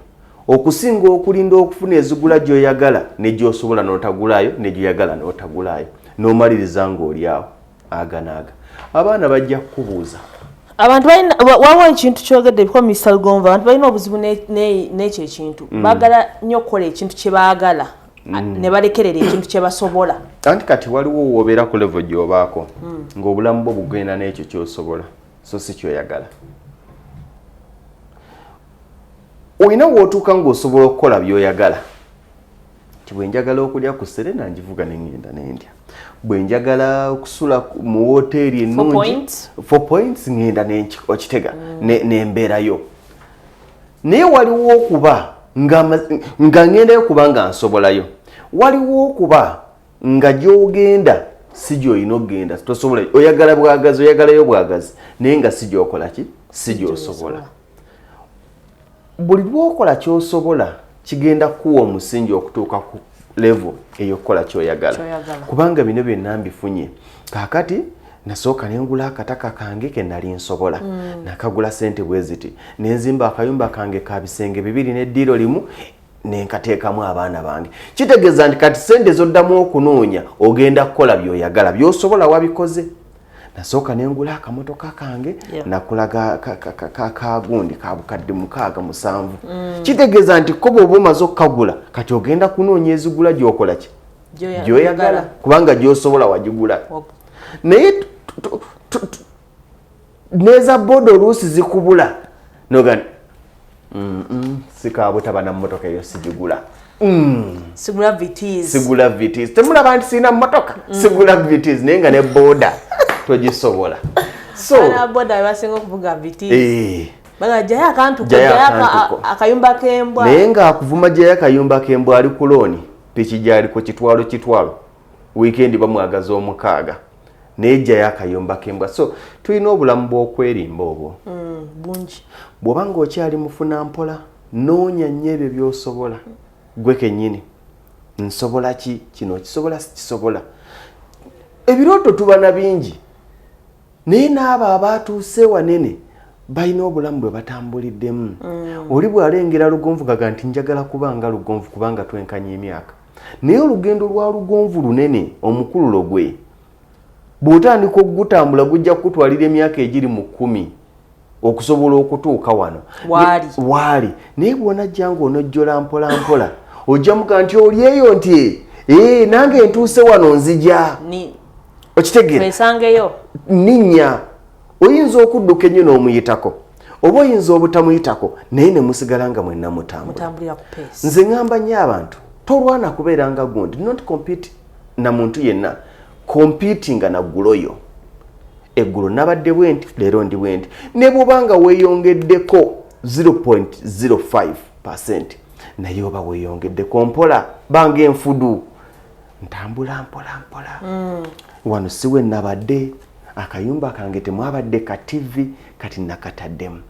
okusinga okulinda okufuna ezigula gy'oyagala ne gy'osobola n'otagulayo ne gy'oyagala n'otagulayo n'omaliriza ng'oli awo aganaaga abaana bajja kukubuuza abantu balina wawa ekintu kyogedde biko Mr. Lugonvu abantu balina obuzibu n'ekyo ekintu baagala nnyo okukola ekintu kye baagala ne balekerera ekintu kye basobola anti kati waliwo woobeera ku level gy'obaako ng'obulamu bwo bugenda n'ekyo ky'osobola so si kyoyagala olina wootuuka ng'osobola okukola by'oyagala ti bwe njagala okulya ku Serena ngivuga ne ngenda n'endya bwe njagala okusula mu woteeri ennungi 4 points ngenda okitega n'embeerayo naye waliwo okuba nga ngendayo kuba nga nsobolayo waliwo okuba nga gy'ogenda si gy'olina okugenda tosobola oyagala bwagazi oyagalayo bwagazi naye nga si gy'okola ki si gy'osobola buli lw'okola ky'osobola kigenda kuwa omusingi okutuuka ku level eyokukola ky'oyagala kubanga bino byonna mbifunye kaakati nasooka ne ngula akataka kange ke nali nsobola nakagula ssente bwe ziti ne nzimba akayumba kange ka bisenge 2 n'eddiiro limu ne nkateekamu abaana bange kitegeeza nti kati ssente z'oddamu okunoonya ogenda kukola by'oyagala by'osobola wabikoze nasooka ne ngula akamotoka kange nakulaga kagundi ka bukadde 6-7 kitegeeza nti ko bw'oba omaze okukagula kati ogenda kunoonya ezigula gy'okola ki gy'oyagala kubanga gy'osobola wagigula naye neza bodo oluusi zikubula noga sikabutaba na mmotoka eyo sigigula sigula vitis temulaba nti sirina mmotoka sigula vitis naye nga ne boda togisobola so boda basinga okuvuga vitis bagajayo akantu akayumba k'embwa naye ng'akuvuma jayo akayumba k'embwa ali ku looni piki gy'aliko kitwalo wiikendi bamwagaza 6 nejjayo akayumba k'embwa so tulina obulamu bw'okwerimba obwo bungi bw'oba ng'okyali mufuna mpola noonya nnyo ebyo by'osobola gwe kennyini nsobola ki kino kisobola sikisobola ebirooto tuba na bingi naye n'abo abaatuuse wanene balina obulamu bwe batambuliddemu oli bw'alengera Lugonvu gaga nti njagala kubanga Lugonvu kubanga twenkanya emyaka naye olugendo lwa Lugonvu lunene omukululo gwe bw'otandika okugutambula gujja kukutwalira emyaka egiri mu 10 okusobola okutuuka wano waali naye bw'onajja ng'onojjola mpola mpola ojja muga nti oli eyo nti nange ntuuse wano nzija okitegeera esangeyo ninnya oyinza okudduka ennyo n'omuyitako oba oyinza obutamuyitako naye ne musigala nga mwenna mutambula nze ŋŋamba nnyo abantu tolwana kubeera nga gundi not compete na muntu yenna competinga na gguloyo eggulo nabadde bwenti leero ndi bwenti ne bw'obanga weeyongeddeko 0.05% naye oba weeyongeddeko mpola banga enfudu ntambula mpola wano siwe nabadde akayumba kange temwabadde ka TV kati nakataddemu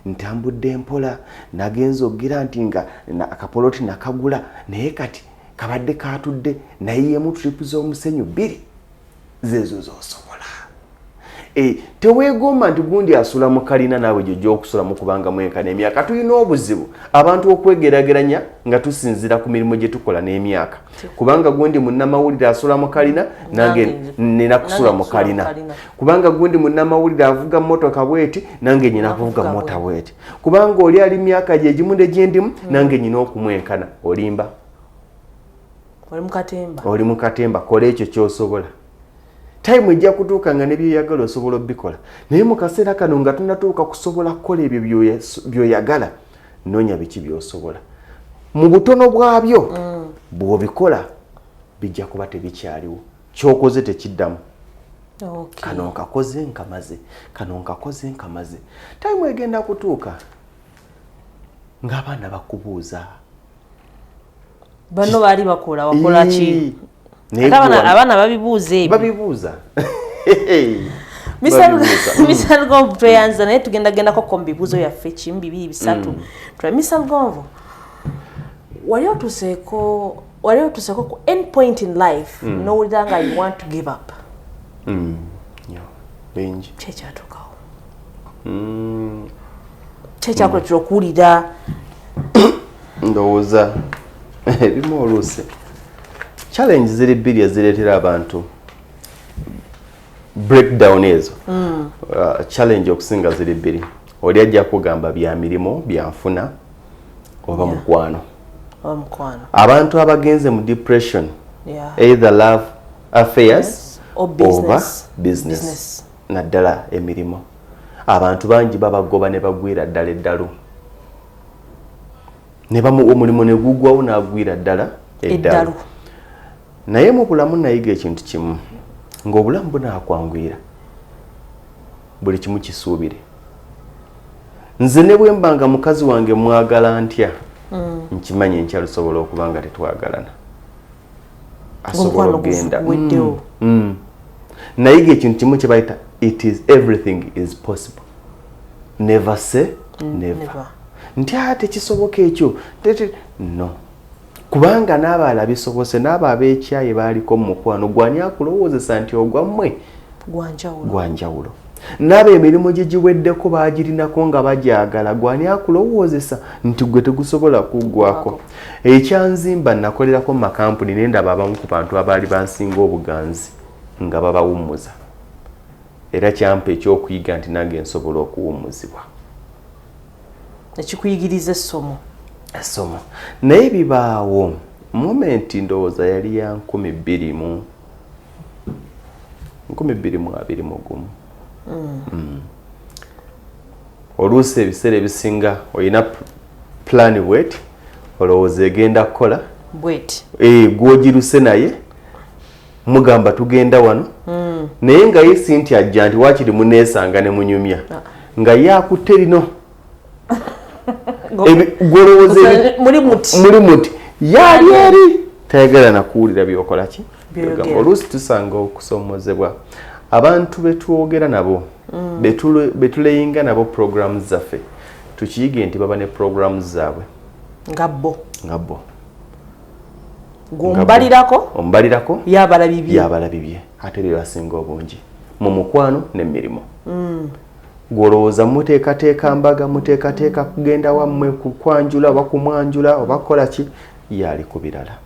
ntambudde mpola nagenza okugira nti nga akapoloti nakagula naye kati kabadde katudde nayiyemu tripu z'omusenyu 2 zezo z'osobola teweegomba nti gundi asula mu kalina naawe gyojja okusula mu kubanga mwenkana emyaka tulina obuzibu abantu okwegeraageranya nga tusinzira ku mirimu gye tukola n'emyaka kubanga gundi munnamawulire asula mu kalina nange nina kusula mu kalina kubanga gundi munnamawulire avuga mmotoka bweti nange nyina kuvuga mmota bweti kubanga oli ali myaka gye gimu ne gyendimu nange nyina okumwenkana olimba oli mu katemba kola ekyo ky'osobola time ejja kutuuka nga ne byoyagala osobola obikola naye mu kaseera kano nga tunatuuka kusobola kukola ebyo byoyagala noonya biki by'osobola mu butono bwabyo bw'obikola bijja kuba tebikyaliwo ky'okoze tekiddamu kano nkakoze nkamaze time egenda kutuuka ng'abaana bakubuuza bano baali bakola wakola ki abaana babibuuza Mr. Lugonvu tweyanza naye tugendagendako mu bibuuzo byaffe kimu bibiri bisatu Mr. Lugonvu wali otuseeko ku end point in life n'owulira nga you want to give up bingi kyekyatuukawo kyekyakuletera okuwulira ndowooza ebimu oluusi challenge ziri bbiri ezireetera abantu breakdown ezo challenge okusinga ziri bbiri oli ajja kugamba bya mirimu byanfuna oba mukwano abantu abagenze mu depression either love affairs oba business naddala emirimu abantu bangi babagoba ne bagwira ddala eddalu omulimu ne gugwawo n'agwira ddala eddalu naye mu bulamu nayiga ekintu kimu ng'obulamu bunaakwangwira buli kimu kisuubire nze ne bwe mbanga mukazi wange mwagala ntya nkimanyi nkyalusobola okuba nga tetwagalana asobola okugenda nayiga ekintu kimu kye bayita everything is possible never say never nti tekisoboka ekyo no kubanga n'abaala bisobose n'abo ab'ekyayi baaliko mu mukwano gwani akulowoozesa nti ogwammwe gwanjawulo n'abo emirimu gye giweddeko baagirinako nga bagyagala gwani akulowoozesa nti gwe tegusobola kuggwako ekyanzimba nakolerako mu makampuni naye ndaba abamu ku bantu abaali bansinga obuganzi nga babawummuza era kyampa ekyokuyiga nti nange nsobola okuwummuzibwa ekikuyigiriza essomo naye bibaawo momenti ndowooza yali ya 2021 oluusi ebiseera ebisinga olina plan bweti olowooza egenda kukola gwogiruse naye mugamba tugenda wano naye nga ye sinti ajja nti waakiri muneesanga ne munyumya nga ye akutte lino muri muti yali eri tayagala nakuwulira byokola ki oluusi tusanga okusomozebwa abantu betwogera nabo betuleyinga nabo programs zaffe tukiyige nti baba ne programs zaabwe nga bo ombalirako yabala bibye ate bye basinga obungi mu mukwano n'emirimu gwolowooza muteekateeka mbaga muteekateeka kugenda wammwe kukwanjula oba kumwanjula oba kukola ki yali ku birala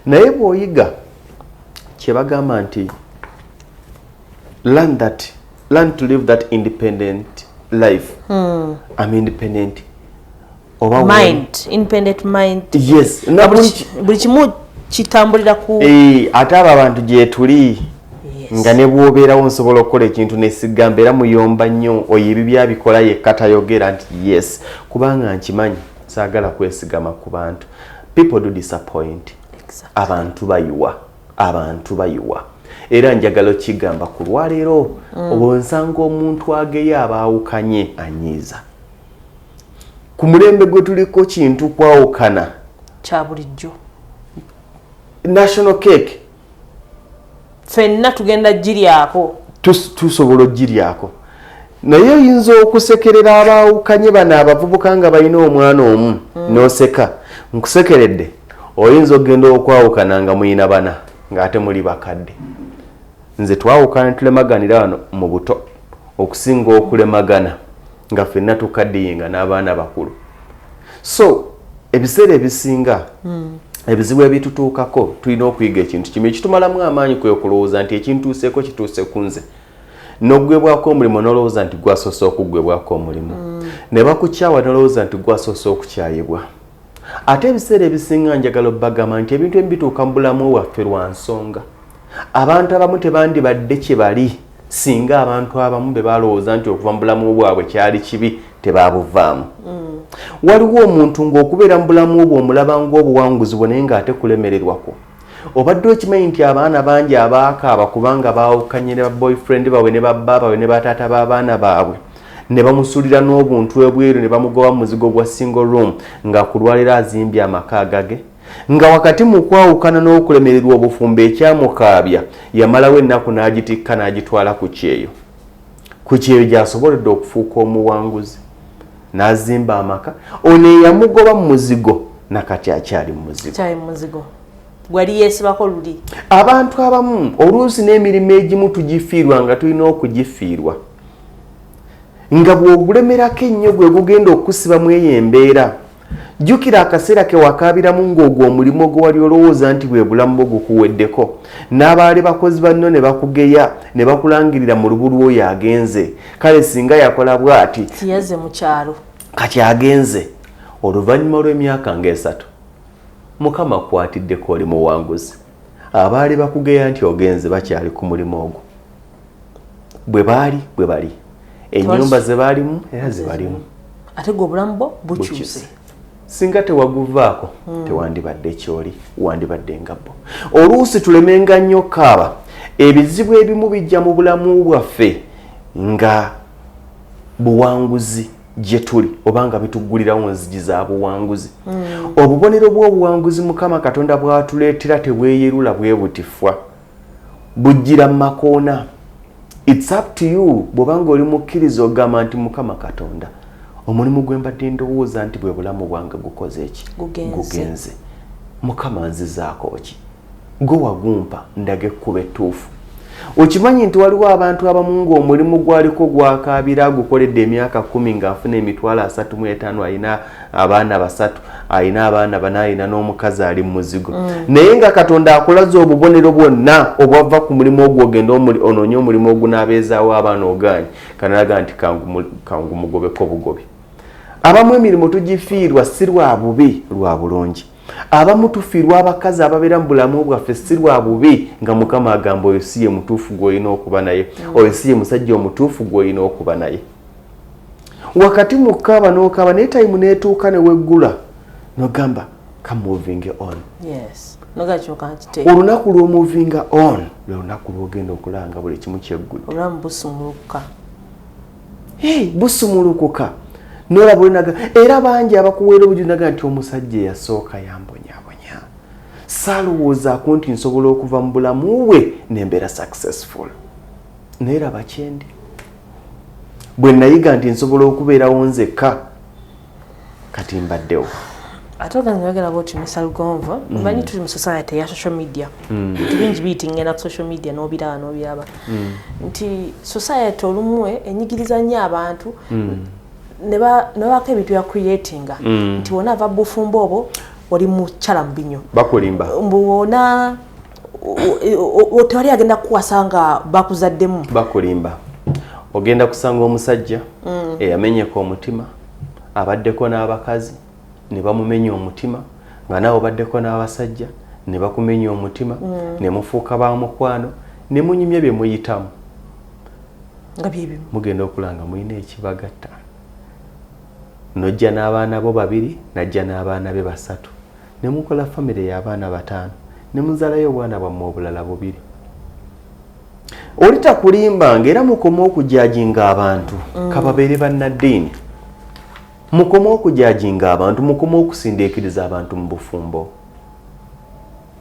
naye bw'oyiga kye bagamba nti learn to live that independent life independent independent mind yes buli kimu kitambulira ku ate abo abantu gye tuli nga ne bw'obeerawo nsobola okukola ekintu nesigamba era muyomba nnyo oyo ebi byabikola yekka tayogera nti yes kubanga nkimanyi saagala kwesigama ku bantu people do disappoint abantu bayiwa era njagala okigamba ku lwaleero obonsanga omuntu ageyo abaawukanye anyiiza ku mulembe gwe tuliko kintu kwawukana kya bulijjo national cake fenna tugenda giryako tusobola ogiryako naye oyinza okusekerera abaawukanye bano abavubuka nga balina omwana omu n'oseka nkusekeredde oyinza okugenda okwawukana nga muyina bana ng'ate muli bakadde nze twawukana tulemaganira wano mu buto okusinga okulemagana nga ffenna tukaddiyinga n'abaana bakulu so ebiseera ebisinga ebizibu ebitutuukako tulina okuyiga ekintu kimu ekitumalamu amaanyi kwe okulowooza nti ekintuuseeko kituuse ku nze n'okugwebwako omulimu n'olowooza nti gwasoose okugwebwako omulimu ne bakukyawa n'olowooza nti gwasoose okukyayibwa ate ebiseera ebisinga njagala obbagamba nti ebintu ebituuka mu bulamu waffe lwa nsonga abantu abamu tebandibadde kye bali singa abantu abamu be balowooza nti okuva mu bulamu bwabwe kyali kibi tebabuvaamu. Waliwo omuntu ng'okubeera mu bulamu bwo omulaba ng'obuwanguzi bwo naye ng'ate kulemererwako. Obadde okimanyi nti abaana bangi abaakaaba kubanga baawukanye ne boyfriend baabwe ne babba baabwe ne bataata b'abaana baabwe ne bamusuulira n'obuntu ebweru ne bamugoba mu muzigo gwa single room nga kulwalira azimbye amaka gage nga wakati mu kwawukana n'okulemererwa obufumbo ekyamukaabya yamalawo ennaku n'agitikka n'agitwala ku kyeyo gy'asoboledde okufuuka omuwanguzi n'azimba amaka ono eyamugoba mu muzigo nakati akyali mu muzigo gwali yeesibako luli. Abantu abamu oluusi n'emirimu egimu tugifiirwa nga tulina okugifiirwa nga bw'ogulemerako ennyo gwe gugenda okusibamu eyo embeera. Jjukira akaseera ke wakaabiramu ng'ogwo omulimu gwe wali olowooza nti bwe bulamu bwo gukuweddeko n'abaali bakozi banno ne bakugeya ne bakulangirira mu lubu lw'oyo agenze. Kale singa yakola bw'ati tiyazze mu kyalo kati agenze oluvannyuma lw'emyaka ng'esatu Mukama akwatiddeko oli muwanguzi. Abaali bakugeya nti ogenze bakyali ku mulimu ogwo bwe bali ennyumba ze baalimu era zibalimu ate gwe obulamu bwo bukyuse. Singa tewaguvaako tewandibadde kyoli wandibadde nga bo. Oluusi tulemenga nnyo kaaba ebizibu ebimu bijja mu bulamu bwaffe nga buwanguzi gye tuli obanga bituggulirawo nzigi za buwanguzi. Obubonero bw'obuwanguzi Mukama Katonda bw'atuleetera tebweyerula bwe butifwa bujjira mu makoona. It's up to you bw'obanga oli mukkiriza ogamba nti Mukama Katonda omulimu gwe mbadde ndowooza nti bwe bulamu bwange gukoze eki gugenze Mukama nzizaako ki gwe wagumpa ndage ekkuba ettuufu. Okimanyi nti waliwo abantu abamu ng'omulimu gwaliko gwakaabira gukoledde emyaka 10 ng'afuna emitwalo 35 alina abaana 3 alina abaana 4 alina n'omukazi ali mu muzigo naye nga Katonda akulaze obubonero bwonna obwava ku mulimu ogwo ogenda onoonye omulimu ogunaabeezaawo abaana ogaanyi kanalaga nti kangu mugobeko bugobe. Abamu emirimu tugifiirwa si lwa bubi lwa bulungi. Abamu tufiirwa abakazi ababeera mu bulamu bwaffe si lwa bubi nga Mukama agamba oyo si ye mutuufu gw'olina okuba naye oyo si ye musajja omutuufu gw'olina okuba naye. Wakati mu kaaba n'okaaba naye tayimu n'etuuka ne weggula n'ogamba ka moving on. Yes. Olunaku lw'omoving on lwe lunaku lw'ogenda okulanga buli kimu kyeggulu. Obulamu busumulukuka. Busumulukuka. Nola bulinaga era bangi abakuweera obujjunaga nti omusajja eyasooka yambonyabonya. Saalowooza nti nsobola okuva mu bulamu bwe nembeera successful. Naye laba kyendi. Bwe nayiga nti nsobola okubeerawo nzekka kati mbaddewo. Ate oganza yogera bwoti Mr. Lugonvu mmanyi tuli mu society ya social media. Bintu bingi biyitingana ku social media n'obiraba. Nti society olumu enyigiriza nnyo abantu nebaka ebintu bya creatinga nti wona ava bufumbo obwo oli mukyala mbinyo bakulimba mbona otewali agenda kuwasa nga bakuzaddemu bakulimba ogenda kusanga omusajja eyamenyeko omutima abaddeko n'abakazi ne bamumenya omutima nga naawe obaddeko n'abasajja ne bakumenya omutima ne mufuuka ba mukwano ne munyumya bye muyitamu nga byebimu mugenda okulanga muyina ekibagatta nojja n'abaana bo 2 najja n'abaana be 3 ne mukola family y'abaana 5 ne muzaalayo obwana bwammwe obulala 2 olita kulimbanga era mukoma okujajinga abantu kababeere bannaddiini mukoma okujajinga abantu mukoma okusindiikiriza abantu mu bufumbo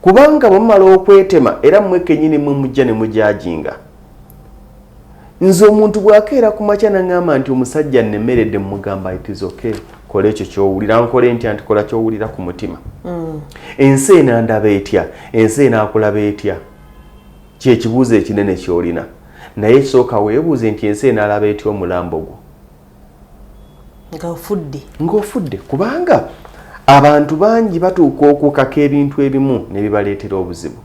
kubanga bwemala okwetema era mmwe kennyini mwe mujja ne mujajinga nze omuntu bwakeera ku makya n'angamba nti omusajja nnemeredde mugamba it is okay kola ekyo ky'owulira nkole nti antikola ky'owulira ku mutima ensi enandaba etya ensi enaakulaba etya kyekibuuzo ekinene ky'olina naye ekisooka weebuuze nti ensi enaalaba etya omulambo gwo ng'ofudde kubanga abantu bangi batuuka okukaka ebintu ebimu ne bibaleetera obuzibu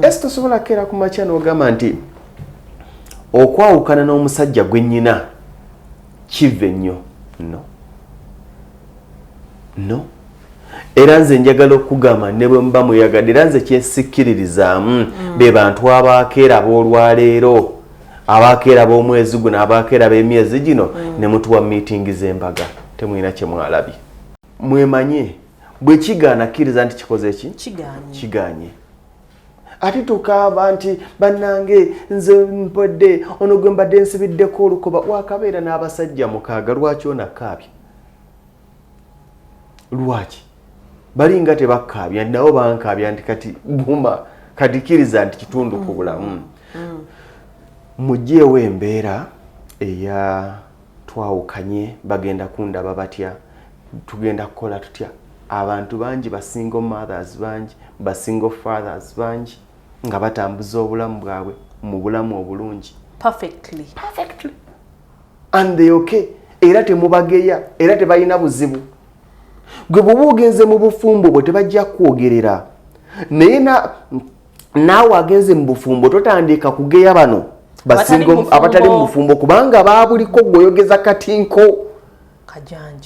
esi tosobola keera ku makya n'ogamba nti okwawukana n'omusajja gwe nnyina kive nnyo no era nze njagala okugamba ne bwe mba muyagadde era nze kyesikkiririzaamu be bantu abakeera b'olwaleero abakeera b'omwezi guno abakeera b'emyezi gino ne mutuwa miitingi z'embaga temulina kye mwalabye mwemanye bwe kigaana kkiriza nti kikoze ki kiganye ate tukaaba nti bannange nze mpodde ono gwe mbadde nsibiddeko olukoba wakabeera n'abasajja 6 lwaki onakaabye lwaki balinga tebakaabya nabo bankaabya nti kati buma kati kkiriza nti kitundu ku bulamu mugyeewo embeera eya twawukanye bagenda kundaba batya tugenda kukola tutya abantu bangi ba single mothers bangi ba single fathers bangi nga batambuza obulamu bwabwe mu bulamu obulungi perfectly and they okay era temubageya era tebalina buzibu gwe bw'oba ogenze mu bufumbo bwe tebajja kwogerera naye naawe agenze mu bufumbo totandika kugeya bano basingo abatali mu bufumbo kubanga baabuliko gweoyogeza katinko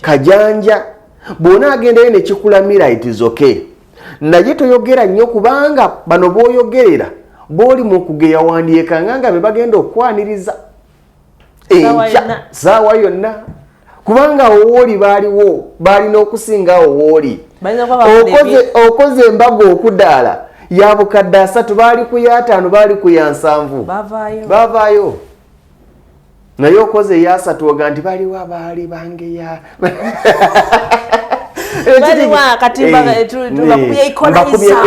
kajanja bw'ona agendayo ne kikulamira it is okay naye toyogera nnyo kubanga bano b'oyogerera b'oli mu kugeya wandyekanga nga be bagenda okwaniriza enkya saawa yonna kubanga wooli baaliwo balina okusingawo wooli okoze embaga okudaala ya bukadde 3 baali ku ya 5 baali ku ya 7 bavaayo naye okoze ya 3 oga nti baliwo abaali bangeya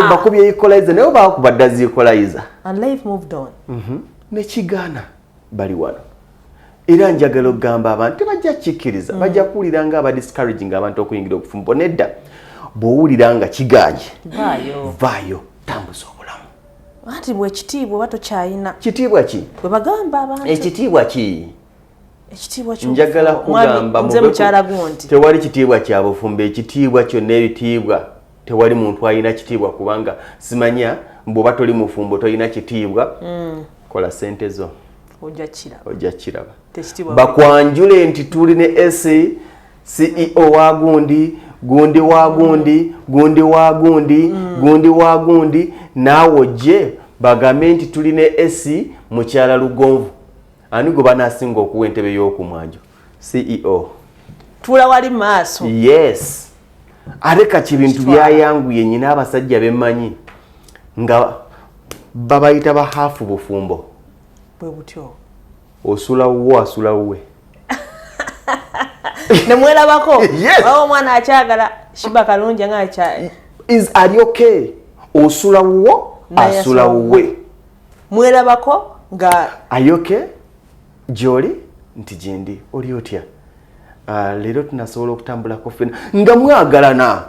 bakubye equalizer naye bakubadda zi equalizer nekigaana bali wano era njagala okugamba abantu tebajja kikkiriza bajja kuwulira nga aba discouraging abantu okuyingira okufumbo nedda bw'owulira nga kiganye vaayo tambuza obulamu anti bwe kitiibwa oba tokyayina kitiibwa ki bwe bagamba abantu ekitiibwa ki ekitiibwa njagala kugamba nze mukyala gundi tewali kitiibwa kya bufumbo ekitiibwa kyonna ebitiibwa tewali muntu alina kitiibwa kubanga simanya bw'oba toli mufumbo tolina kitiibwa kola sente zo ojja kiraba bakwanjule nti tuli ne CEO wa gundi gundi wa gundi gundi wa gundi gundi wa gundi naawe ojje bagambe nti tuli ne mukyala Lugonvu ani gwe banaasinga okuwa entebe y'okumwanjo CEO tula wali maaso yes aleka kibintu byayanguye nyina abasajja bemmanyi nga babayita ba hafu bufumbo bwe butyo osula wuwo asula wuwe nemwerabako bawo omwana akyagala shiba kalungi nga are you okay osula wuwo asula wuwe mwerabako nga are you okay joli nti gyendi oli otya leero tunasobola okutambulako ffena nga mwagalana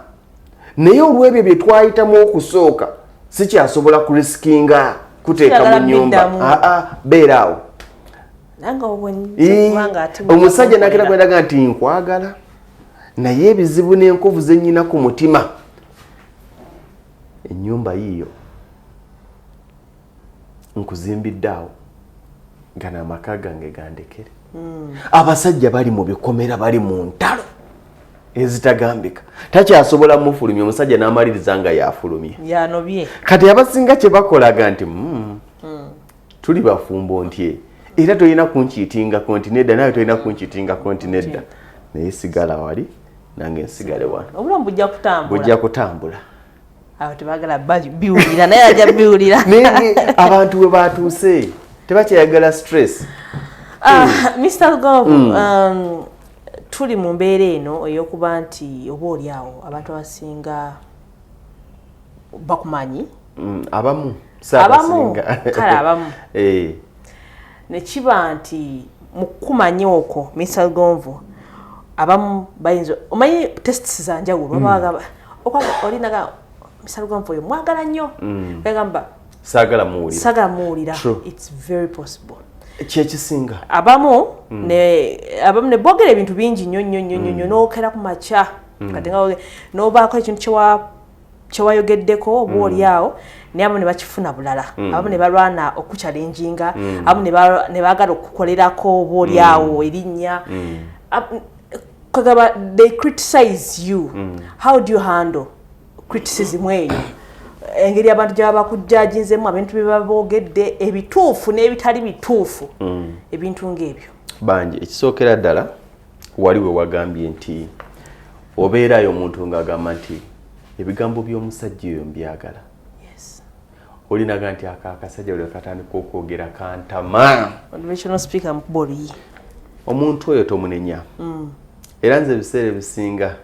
naye olw'ebyo bye twayitamu okusooka sikyasobola kurisikinga kuteeka mu nyumba beera awo omusajja nakera kwendaga nti nkwagala naye ebizibu n'enkovu zennyina ku mutima ennyumba yiyo nkuzimbidde awo gana amaka gange gandekere abasajja bali mu bikomera bali mu ntalo ezitagambika takyasobola mufulumya omusajja n'amaliriza nga yafulumye yanobye kati abasinga kye bakolaga nti tuli bafumbo ntye era tolina kunkiitinga kontinedda naye tolina kunkiitinga kontinedda naye sigala wali nange nsigale wano obulamu bujja kutambula awo tebagala biwulira naye ajja biwulira abantu we batuuse tebakyayagala stress Mr. Lugonvu tuli mu mbeera eno ey'okuba nti oba oli awo abantu abasinga bakumanyi abamu kale abamu nekiba nti mu kukumanya okwo Mr. Lugonvu abamu bayinza omanyi tests za njawulo babagamba olinaga Mr. Lugonvu oyo mwagala nnyo bagamba sagala muwulira it's very possible kyekisinga abamu ne boogera ebintu bingi nnyo n'okera ku makya kati nga n'obaako ekintu kyewayogeddeko oba oli awo naye abamu ne bakifuna bulala abamu ne balwana okukyalenjinga abamu ne baagala okukolerako oba oli awo erinnya kagaba they criticize you. How do you handle criticism eyo? Engeri abantu gyaba kujjajinzemu abantu bebabogedde ebituufu n'ebitali bituufu ebintu ng'ebyo bangi ekisookera ddala waliwe wagambye nti obeerayo omuntu ng'agamba nti ebigambo by'omusajja oyo mbyagala. Yes. Olinaga nti akasajja olwo katandika okwogera kantama. Motivational speaker mukuboli. Omuntu oyo tomunenya. Era nze ebiseera ebisinga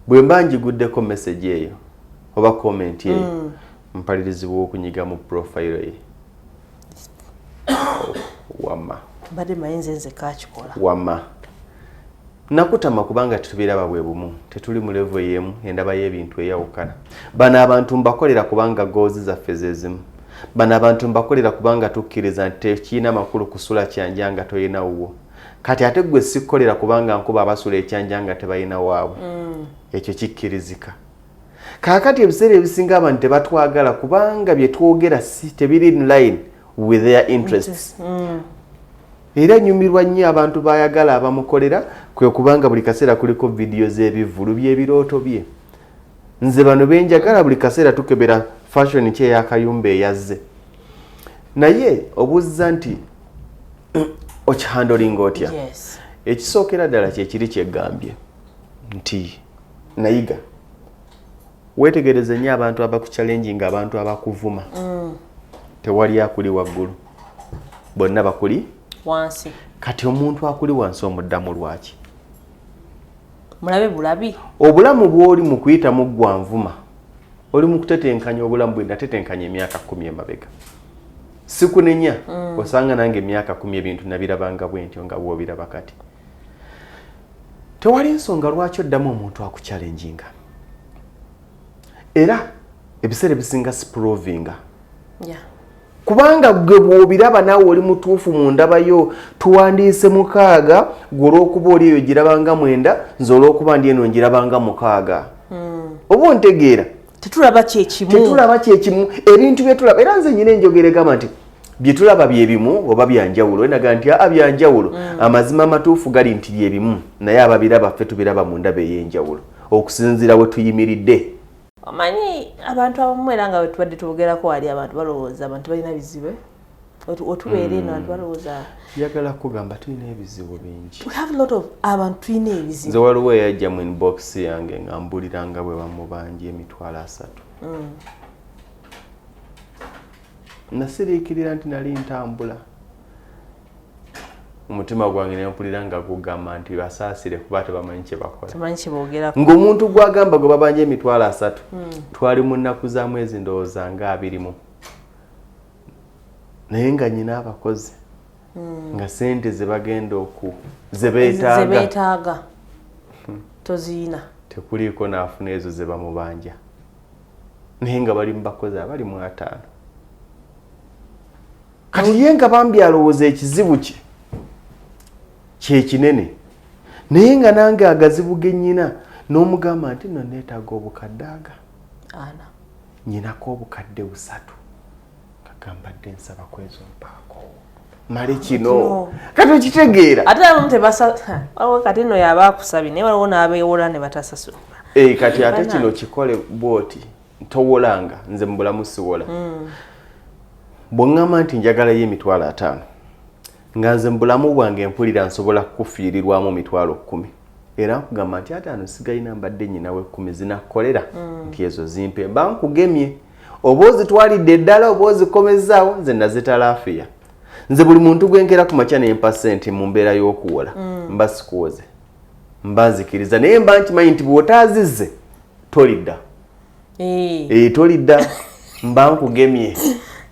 bwe mba njiguddeko message eyo oba comment eyo mpalirizibwa okunyiga mu profile ye. Wama. Bade mayinze nze kakikola. Wama. Nakutama kubanga tubeera bwe bumu tetuli mu level yemu endaba y'ebintu eyawukana. Bana abantu mbakolera kubanga gozi za fezezimu. Bana abantu mbakolera kubanga tukkiriza nti kiina makulu kusula kyanjanga toyina uwo. Kati ate gwe sikolera kubanga nkuba abasula ekyanjanga tebayina waabwe. Ekyo kikkirizika. Kakati ebiseera ebisinga abantu tebatwagala kubanga bye twogera si tebiri in line with their interests. Era nyumirwa nnyo abantu bayagala abamukolera kwe kubanga buli kaseera kuliko video z'ebivulu by'ebirooto bye. Nze bano benjagala buli kaseera tukebera fashion kye yakayumba eyazze. Naye obuzza nti okihandolinga otya? Yes. Ekisookera ddala kye kiri kyegambye nti nayiga wetegereze nnyo abantu abakuchallenginga abantu abakuvuma. Tewali akuli waggulu. Bonna bakuli wansi. Kati omuntu akuli wansi omuddamu lwaki? Mulabe bulabi. Obulamu bw'oli mu kuyitamu gwanvuma oli mu kutetenkanya obulamu bwe natetenkanya emyaka 10 emabega. Sikunenya osanga nange emyaka 10 ebintu nabirabanga bwentyo nga bw'obiraba kati. Tewali nsonga lwaki oddamu omuntu akuchallenginga. Era ebiseera bisinga siprovinga. Yeah. Kubanga gwe bw'obiraba nawe oli mutuufu mu ndaba yo tuwandiise 6 gwe olw'okuba oli eyo girabanga 9 nze olw'okuba ndi eno ngirabanga 6. Oba ontegeera? Tetulaba kyekimu. Tetulaba kyekimu. Ebintu bye tulaba era nze nyine enjogera egamba nti bye tulaba bye bimu oba byanjawulo. Enaga nti byanjawulo. Amazima amatuufu gali nti bye bimu naye ababiraba ffe tubiraba mu ndaba ey'enjawulo okusinziira we tuyimiridde. Omanyi abantu abamu era nga bwe tubadde tubogerako wali abantu balowooza abantu balina bizibu. Otubeera eno abantu balowooza. Njagala kugamba tulina ebizibu bingi. We have a lot of abantu tulina ebizibu. Nze waliwo eyajja mu inbox yange nga mbuliranga bwe bamubanja emitwalo 3. Nasiriikirira nti nali ntambula. Omutima gwange ne mpulira nga gugamba nti basaasire kuba tebamanyi kye bakola. Tebamanyi kye boogerako. Ng'omuntu gwagamba gwe babanja emitwalo 3 twali mu nnaku za mwezi ndowooza nga 20. Naye nga nyina abakozi nga sente ze bagenda zebeetaaga toziina. Tekuliiko n'afuna ezo ze bamubanja. Naye nga bali mu bakozi abali mu 5. Kati ye nga bambi alowooza ekizibu kye kye kinene. Naye nga nange agazibu ge nnyina n'omugamba nti nno neetaaga obukadde aga. Ana. Nyinako obukadde 3. Kagamba dde nsaba kwezo mpaako. Male kino. Kati okitegeera. Ate abamu tebasa kati nno yaba akusabye naye waliwo n'abeewola ne batasasula. Kati ate kino kikole bwoti towolanga nze mu bulamu siwola. Bw'oŋŋamba nti njagala ye emitwalo 5 nga nze mu bulamu bwange mpulira nsobola kufiirirwamu emitwalo 10. Era nkugamba nti 5 sigayina mbadde nyinawe 10 zinakolera nti ezo zimpe mba nkugemye. Oba ozitwalidde eddala oba ozikomezaawo nze nazitalaafiya. Nze buli muntu gwenkera ku makya ne mpasenti mu mbeera y'okuwola mba sikuwoze. Mba nzikiriza naye mba nkimanyi nti bw'otaazizze tolidda. Tolidda mba nkugemye.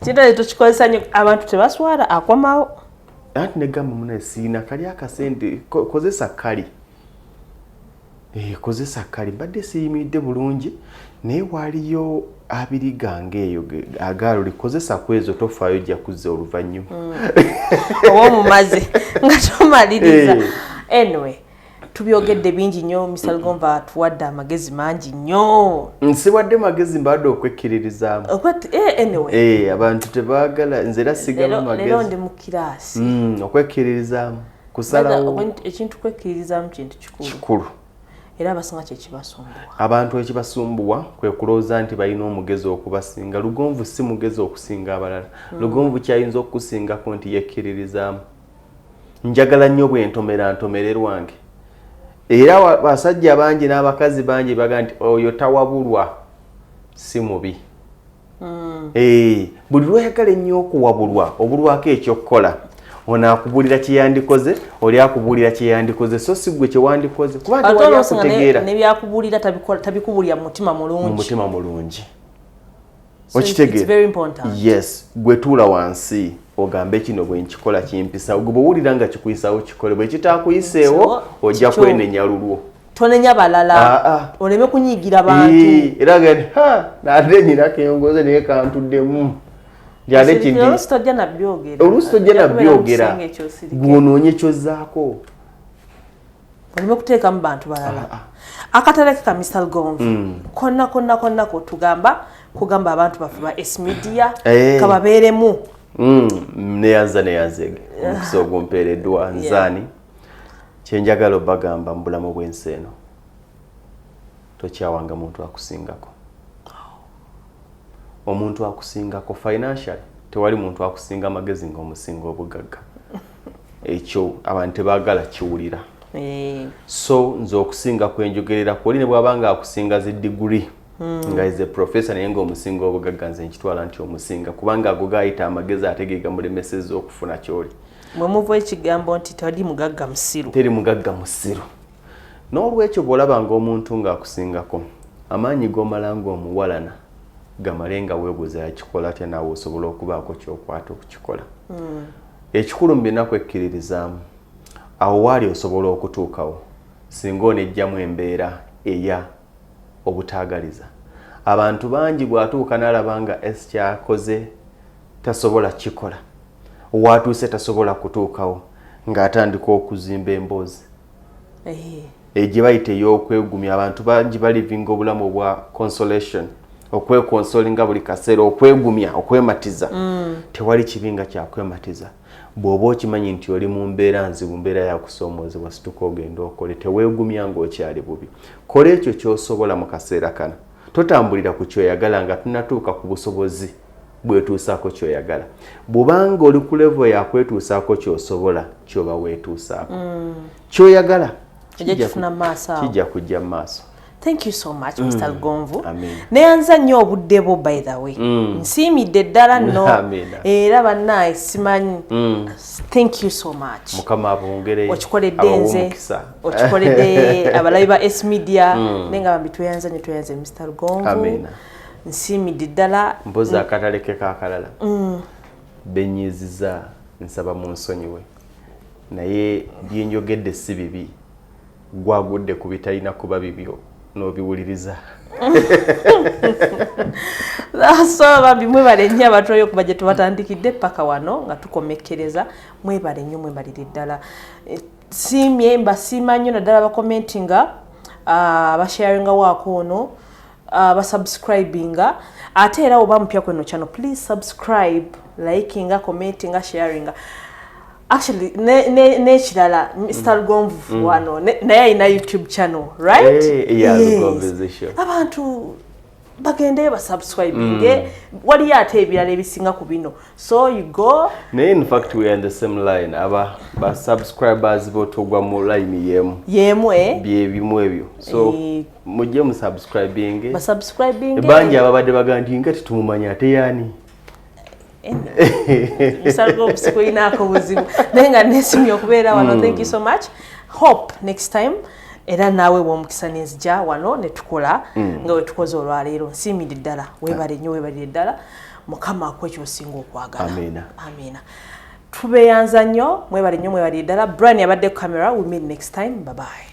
Kitali tukikozesa nnyo abantu tebaswala akomawo. Anti negamba muna siina kali akasente kozesa kali. Kozesa kali badde siyimiridde bulungi naye waliyo abiri gange eyo agaalo likozesa kwezo tofaayo jja kuzza oluvannyuma. Oba mumaze nga tomaliriza. Anyway, tubyogedde bingi nnyo Mr. Lugonva atuwadde amagezi mangi nnyo. Nsiwadde magezi mbadde okwekkiririzaamu. Anyway. Abantu tebaagala nze era sigama magezi. Lero ndi mu kiraasi. Okwekkiririzaamu. kusalawo ekintu kwekkirizamu kintu kikulu era abasinga kyekibasumbuwa abantu ekibasumbuwa kwe kulowooza nti balina omugezi okubasinga lugonvu si mugezi okusinga abalala lugonvu kyayinza okukusingako nti yekkiririzaamu njagala nnyo bwentomera ntomererwange era basajja bangi n'abakazi bangi baga nti oyo tawabulwa si mubi buli lweyagala ennyo okuwabulwa obulwako ekyokukola ono akubulira kyeyandikoze oli akubulira kyeyandikoze so si gwe kyewandikoze kuba nti wali akutegeera nebyakubulira tabikubulira mu mutima mulungi okitegeera yes gwe tuula wansi ogambe kino bwe nkikola kimpisa gwe bwowulira nga kikuyisawo kikole bwe kitakuyiseewo ojja kwenenya lulwo tonenya balala oleme kunyigira bantu era gani nade nina keyongoze naye kantuddemu oluusi tojja nabyogera gwonoonye kyozzaako oleme kuteekamu bantu balala akatale ka Mr. Lugonvu konna kotugamba kugamba abantu baffe ba S Media kababeeremu neyanze omukisa ogumpeereddwa nzaani kyenjagala obagamba mu bulamu bw'ensi eno tokyawanga muntu akusingako omuntu akusingako financially tewali muntu akusinga amagezi ng'omusinga obugagga ekyo abantu tebaagala kiwulira so nze okusinga kwenjogerera kwoli ne bw'abanga akusinga zi degree nga ize professor naye ng'omusinga obugagga nze nkitwala nti omusinga kubanga ago gaayita amagezi ate ge gamulemesezza okufuna kyoli mwe muva ekigambo nti teri mugagga musiru n'olwekyo bw'olabanga omuntu ng'akusingako amaanyi g'omala ng'omuwalana gamale nga weebuuza yakikola atya naawe osobola okubaako kyokwata okukikola ekikulu mu binaku ekkiririzaamu awo waali osobola okutuukawo singa onejjamu embeera eya obutaagaliza abantu bangi bw'atuuka n'alaba nga esi kyakoze tasobola kikola watuuse tasobola kutuukawo ng'atandika okuzimba emboozi gye bayita ey'okwegumya abantu bangi balivinga obulamu obwa consolation okwekonsolinga buli kaseera okwegumya okwematiza tewali kibinga kyakwematiza bw'oba okimanyi nti oli mu mbeera nzibu mbeera yakusoomoozebwa situka ogenda okole teweegumya ng'okyali bubi kola ekyo ky'osobola mu kaseera kana totambulira ku kyoyagala nga tunatuuka ku busobozi bwetuusaako kyoyagala bw'obanga oli ku levo yakwetuusaako kyosobola kyoba weetuusaako kyoyagala kijja kujja mu maaso. Thank you so much, Mr. Lugonvu. Neyanza nnyo obudde bwo by the way. Nsiimidde ddala nno. Era bannaye simanyi. Thank you so much. Mukama abongere. Okikoledde nze. Okikoledde abalabi ba S Media. Nenga bambi tweyanza Mr. Lugonvu. Nsiimidde ddala. Mpozi akatale ke kakalala. Benyiziza nsaba mu nsonyiwe. Naye byenjogedde si bibi. Gwagudde ku bitalina kuba bibyo. Nobiwuliriza so bambi mwebale nnyo abatoyo kuba gye tubatandikidde paka wano nga tukomekkereza mwebale nnyo mwebalire ddala siimye mbasiima nnyo naddala bakomentinga basharinga waako ono basubscribinga ate era oba mupya kweno channel please subscribe likinga commentinga sharinga. Actually, nekirala Mr. Lugonvu wano naye alina YouTube channel, right? Abantu bagende basubscribing waliyo ate ebirala ebisinga ku bino so you go in fact we are in the same line aba subscribers botogwa mu line yemu bye bimu ebyo so mujje mu subscribing bangi ababadde bagandi ngati tumumanya ate yani Mr. Lugonvu inaako buzibu nenga nesimye okubeera wano. Thank you so much. Hope next time era naawe w'omukisa nezija wano ne tukola nga we tukoze olwaleero. Nsiimidde ddala weebale nnyo weebalire ddala mukama akwe ky'osinga okwagala. Amina. Tubeeyanza nnyo mwebale nnyo mwebalire ddala. Brian yabadde ku camera. We meet next time. Bye bye.